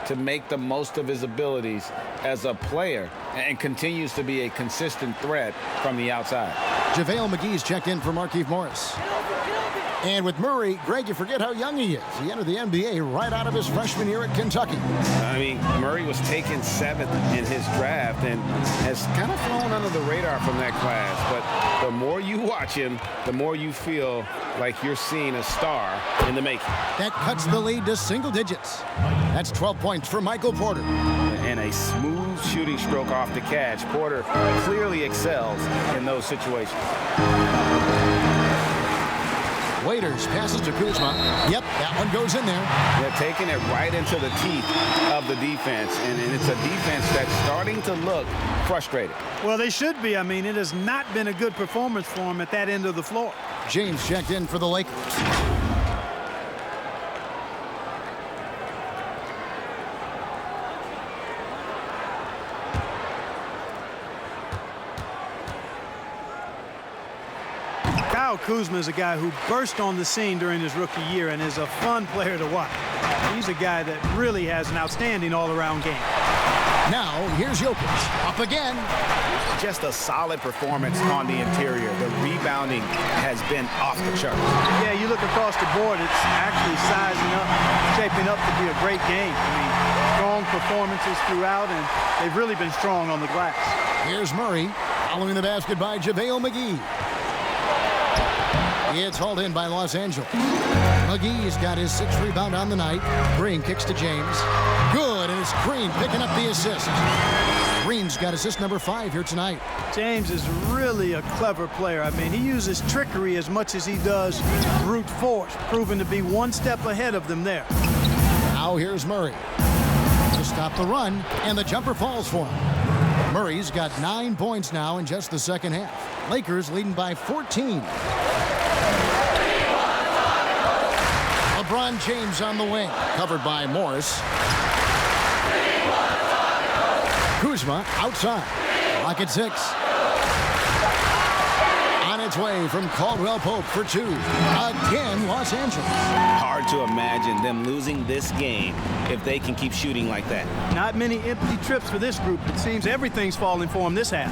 to make the most of his abilities as a player and continues to be a consistent threat from the outside. JaVale McGee's checked in for Markieff Morris. And with Murray, Greg, you forget how young he is. He entered the NBA right out of his freshman year at Kentucky. I mean, Murray was taken 7th in his draft and has kind of flown under the radar from that class. But the more you watch him, the more you feel like you're seeing a star in the making. That cuts the lead to single digits. That's 12 points for Michael Porter. And a smooth shooting stroke off the catch. Porter clearly excels in those situations. Waiters passes to Kuzma. Yep, that one goes in there. They're taking it right into the teeth of the defense, and it's a defense that's starting to look frustrated. Well, they should be. I mean, it has not been a good performance for them at that end of the floor. James checked in for the Lakers. Kyle Kuzma is a guy who burst on the scene during his rookie year and is a fun player to watch. He's a guy that really has an outstanding all-around game. Now, here's Jokic. Up again. Just a solid performance on the interior. The rebounding has been off the charts. Yeah, you look across the board, it's actually sizing up, shaping up to be a great game. I mean, strong performances throughout, and they've really been strong on the glass. Here's Murray, following the basket by JaVale McGee. It's hauled in by Los Angeles. McGee's got his 6th rebound on the night. Green kicks to James. Good, and it's Green picking up the assist. Green's got assist number 5 here tonight. James is really a clever player. I mean, he uses trickery as much as he does brute force, proving to be one step ahead of them there. Now here's Murray to stop the run, and the jumper falls for him. Murray's got 9 points now in just the second half. Lakers leading by 14. LeBron James on the wing, covered by Morris. Kuzma outside. Lock at 6. On its way from Caldwell Pope for 2. Again, Los Angeles. Hard to imagine them losing this game if they can keep shooting like that. Not many empty trips for this group. It seems everything's falling for them this half.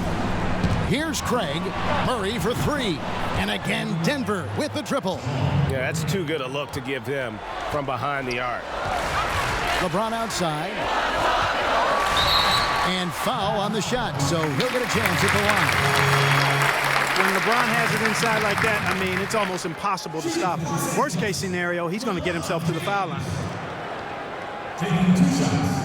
Here's Craig. Murray for 3. And again, Denver with the triple. Yeah, that's too good a look to give him from behind the arc. LeBron outside. And foul on the shot, so he'll get a chance at the line. When LeBron has it inside like that, I mean, it's almost impossible to stop him. Worst case scenario, he's going to get himself to the foul line. Taking 2 shots.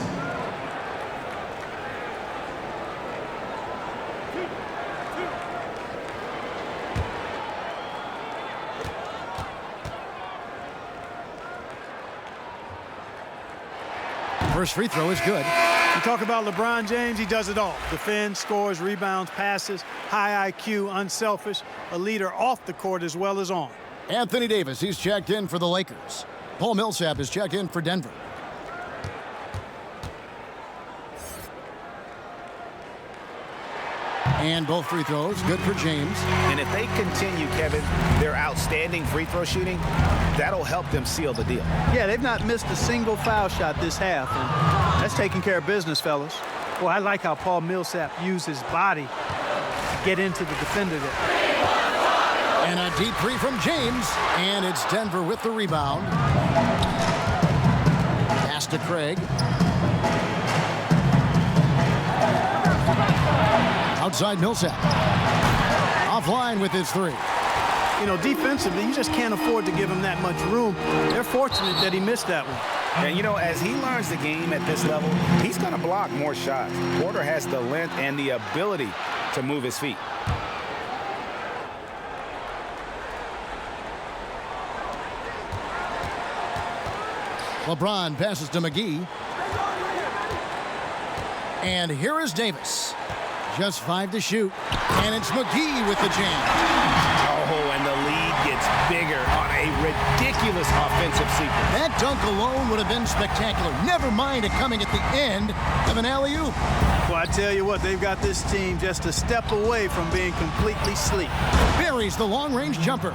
First free throw is good. You talk about LeBron James, he does it all. Defends, scores, rebounds, passes, high IQ, unselfish, a leader off the court as well as on. Anthony Davis, he's checked in for the Lakers. Paul Millsap is checked in for Denver. And both free throws, good for James. And if they continue, Kevin, their outstanding free throw shooting, that'll help them seal the deal. Yeah, they've not missed a single foul shot this half, and that's taking care of business, fellas. Well, I like how Paul Millsap used his body to get into the defender there. And a deep three from James, and it's Denver with the rebound. Pass to Craig. Outside Millsap. Offline with his 3. You know, defensively, you just can't afford to give him that much room. They're fortunate that he missed that one. And, you know, as he learns the game at this level, he's going to block more shots. Porter has the length and the ability to move his feet. LeBron passes to McGee. And here is Davis. Just 5 to shoot. And it's McGee with the jam. Oh, and the lead gets bigger on a ridiculous offensive sequence. That dunk alone would have been spectacular. Never mind it coming at the end of an alley-oop. Well, I tell you what, they've got this team just a step away from being completely asleep. Buries the long-range jumper.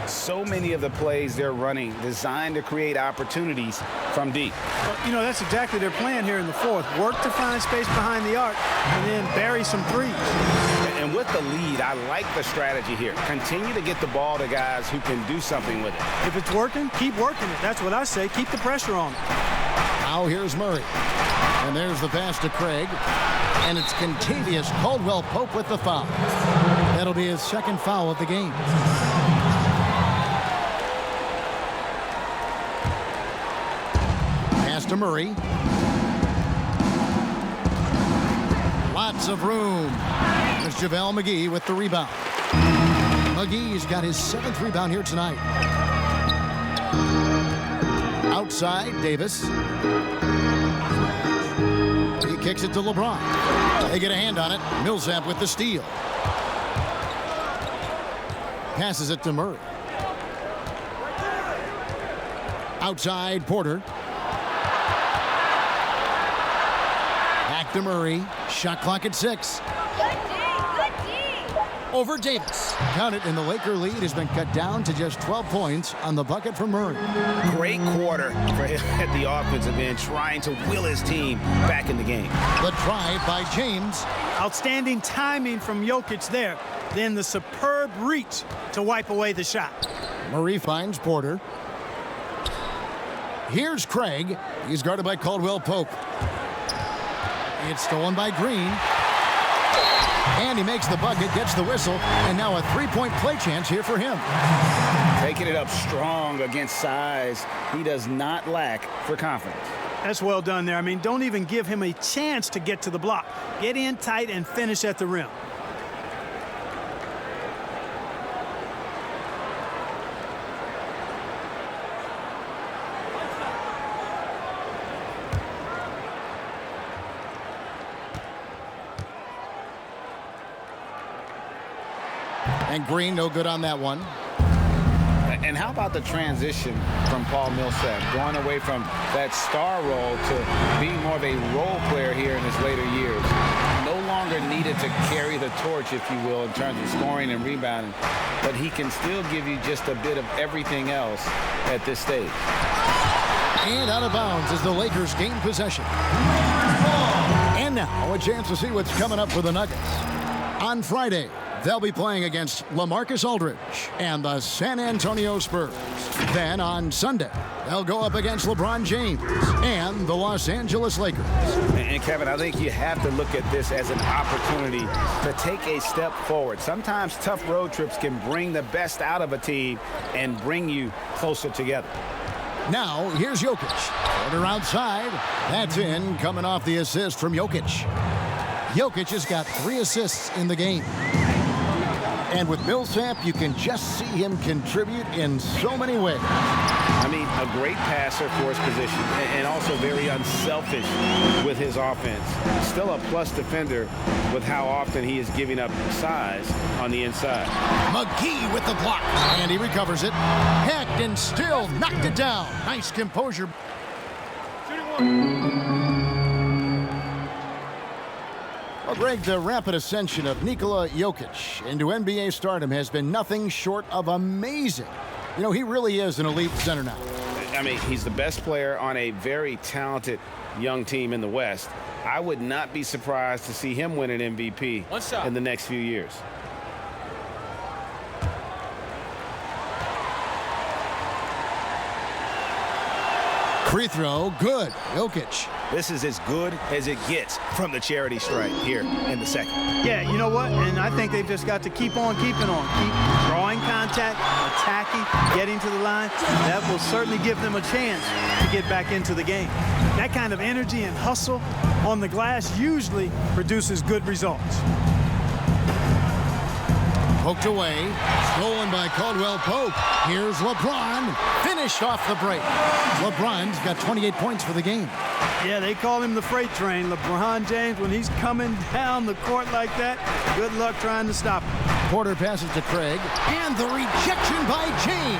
So many of the plays they're running designed to create opportunities from deep. Well, you know, that's exactly their plan here in the fourth. Work to find space behind the arc and then bury some threes. And And with the lead, I like the strategy here. Continue to get the ball to guys who can do something with it. If it's working, keep working it. That's what I say. Keep the pressure on it. Now here's Murray. And there's the pass to Craig. And it's Contavious Caldwell-Pope with the foul. That'll be his second foul of the game. Pass to Murray. Lots of room. There's JaVale McGee with the rebound. McGee's got his 7th rebound here tonight. Outside, Davis. He kicks it to LeBron. They get a hand on it. Millsap with the steal. Passes it to Murray. Outside, Porter. Back to Murray. Shot clock at 6. Over Davis. Count it, and the Laker lead has been cut down to just 12 points on the bucket from Murray. Great quarter for him at the offensive end, trying to will his team back in the game. The drive by James. Outstanding timing from Jokic there. Then the superb reach to wipe away the shot. Murray finds Porter. Here's Craig. He's guarded by Caldwell-Pope. It's stolen by Green. And he makes the bucket, gets the whistle, and now a three-point play chance here for him. Taking it up strong against size. He does not lack for confidence. That's well done there. I mean, don't even give him a chance to get to the block. Get in tight and finish at the rim. And Green, no good on that one. And how about the transition from Paul Millsap, going away from that star role to being more of a role player here in his later years. No longer needed to carry the torch, if you will, in terms of scoring and rebounding, but he can still give you just a bit of everything else at this stage. And out of bounds as the Lakers gain possession. And now a chance to see what's coming up for the Nuggets. On Friday, they'll be playing against LaMarcus Aldridge and the San Antonio Spurs. Then on Sunday, they'll go up against LeBron James and the Los Angeles Lakers. And Kevin, I think you have to look at this as an opportunity to take a step forward. Sometimes tough road trips can bring the best out of a team and bring you closer together. Now, here's Jokic. Porter outside. That's in, coming off the assist from Jokic. Jokic has got 3 assists in the game. And with Millsap, you can just see him contribute in so many ways. I mean, a great passer for his position and also very unselfish with his offense. Still a plus defender with how often he is giving up size on the inside. McGee with the block. And he recovers it. Hacked and still knocked it down. Nice composure. Well, Greg, the rapid ascension of Nikola Jokic into NBA stardom has been nothing short of amazing. You know, he really is an elite center now. I mean, he's the best player on a very talented young team in the West. I would not be surprised to see him win an MVP in the next few years. Free throw, good. Jokic. This is as good as it gets from the charity stripe here in the second. Yeah, you know what? And I think they've just got to keep on keeping on. Keep drawing contact, attacking, getting to the line. That will certainly give them a chance to get back into the game. That kind of energy and hustle on the glass usually produces good results. Poked away, stolen by Caldwell-Pope. Here's LeBron, finished off the break. LeBron's got 28 points for the game. Yeah, they call him the freight train. LeBron James, when he's coming down the court like that, good luck trying to stop him. Porter passes to Craig, and the rejection by James.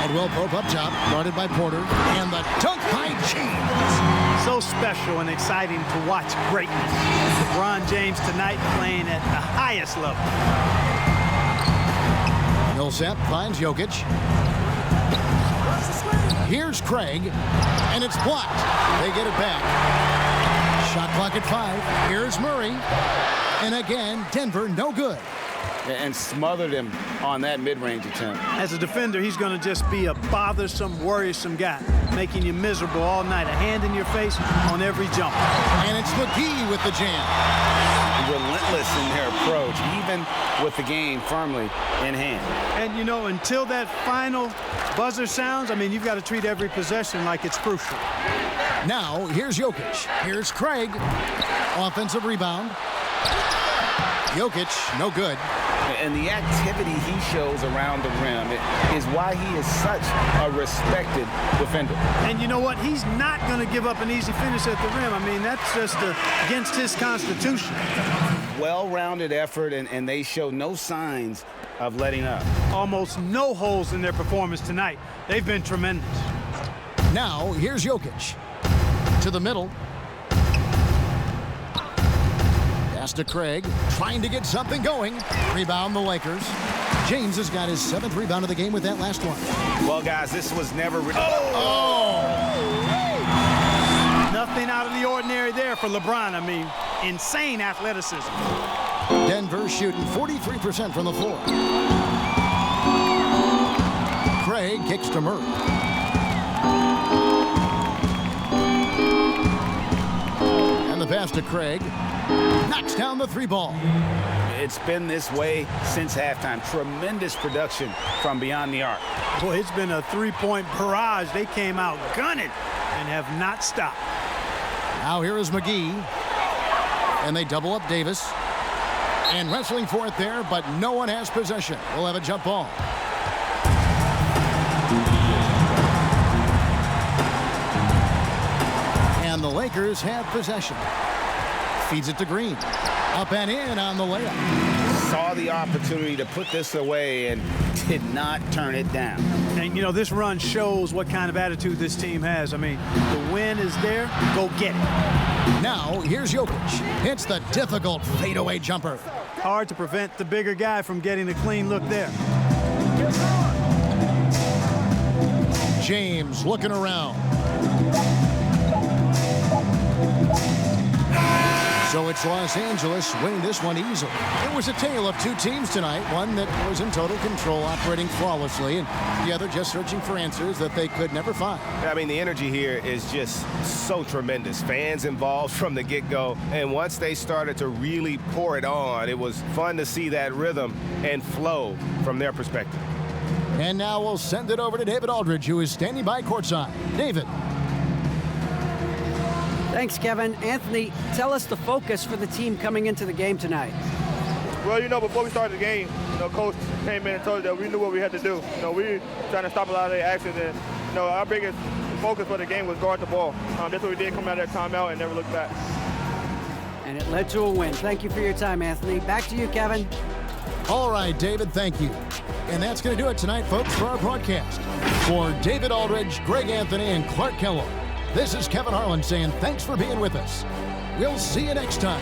Caldwell-Pope up top, guarded by Porter, and the dunk by James. So special and exciting to watch greatness. LeBron James tonight playing at the highest level. Millsap finds Jokic. Here's Craig, and it's blocked. They get it back. Shot clock Clock at 5. Here's Murray. And again, Denver no good. And smothered him on that mid-range attempt. As a defender, he's going to just be a bothersome, worrisome guy, making you miserable all night, a hand in your face on every jump. And it's McGee with the jam. Relentless in their approach, even with the game firmly in hand. And, you know, until that final buzzer sounds, I mean, you've got to treat every possession like it's crucial. Now, here's Jokic. Here's Craig. Offensive rebound. Jokic, no good. And the activity he shows around the rim is why he is such a respected defender. And you know what? He's not going to give up an easy finish at the rim. I mean, that's just against his constitution. Well-rounded effort, and they show no signs of letting up. Almost no holes in their performance tonight. They've been tremendous. Now, here's Jokic. To the middle. Pass to Craig, trying to get something going. Rebound the Lakers. James has got his 7th rebound of the game with that last one. Well, guys, this was never... Nothing out of the ordinary there for LeBron. I mean, insane athleticism. Denver shooting 43% from the floor. Craig kicks to Murray. And the pass to Craig. Knocks down the 3 ball. It's been this way since halftime. Tremendous production from beyond the arc. Boy, it's been a 3-point barrage. They came out gunning and have not stopped. Now here is McGee. And they double up Davis. And wrestling for it there, but no one has possession. We'll have a jump ball. And the Lakers have possession. Feeds it to Green. Up and in on the layup. Saw the opportunity to put this away and did not turn it down. And, you know, this run shows what kind of attitude this team has. I mean, the win is there. Go get it. Now, here's Jokic. Hits the difficult fadeaway jumper. Hard to prevent the bigger guy from getting a clean look there. James looking around. So it's Los Angeles winning this one easily. It was a tale of 2 teams tonight, one that was in total control, operating flawlessly, and the other just searching for answers that they could never find. I mean, the energy here is just so tremendous. Fans involved from the get-go, and once they started to really pour it on, it was fun to see that rhythm and flow from their perspective. And now we'll send it over to David Aldridge, who is standing by courtside. David. Thanks, Kevin. Anthony, tell us the focus for the team coming into the game tonight. Well, you know, before we started the game, you know, Coach came in and told us that we knew what we had to do. You know, we were trying to stop a lot of their actions, and, you know, our biggest focus for the game was guard the ball. That's what we did, come out of that timeout and never look back. And it led to a win. Thank you for your time, Anthony. Back to you, Kevin. All right, David, thank you. And that's going to do it tonight, folks, for our broadcast. For David Aldridge, Greg Anthony, and Clark Kellogg, this is Kevin Harlan saying thanks for being with us. We'll see you next time.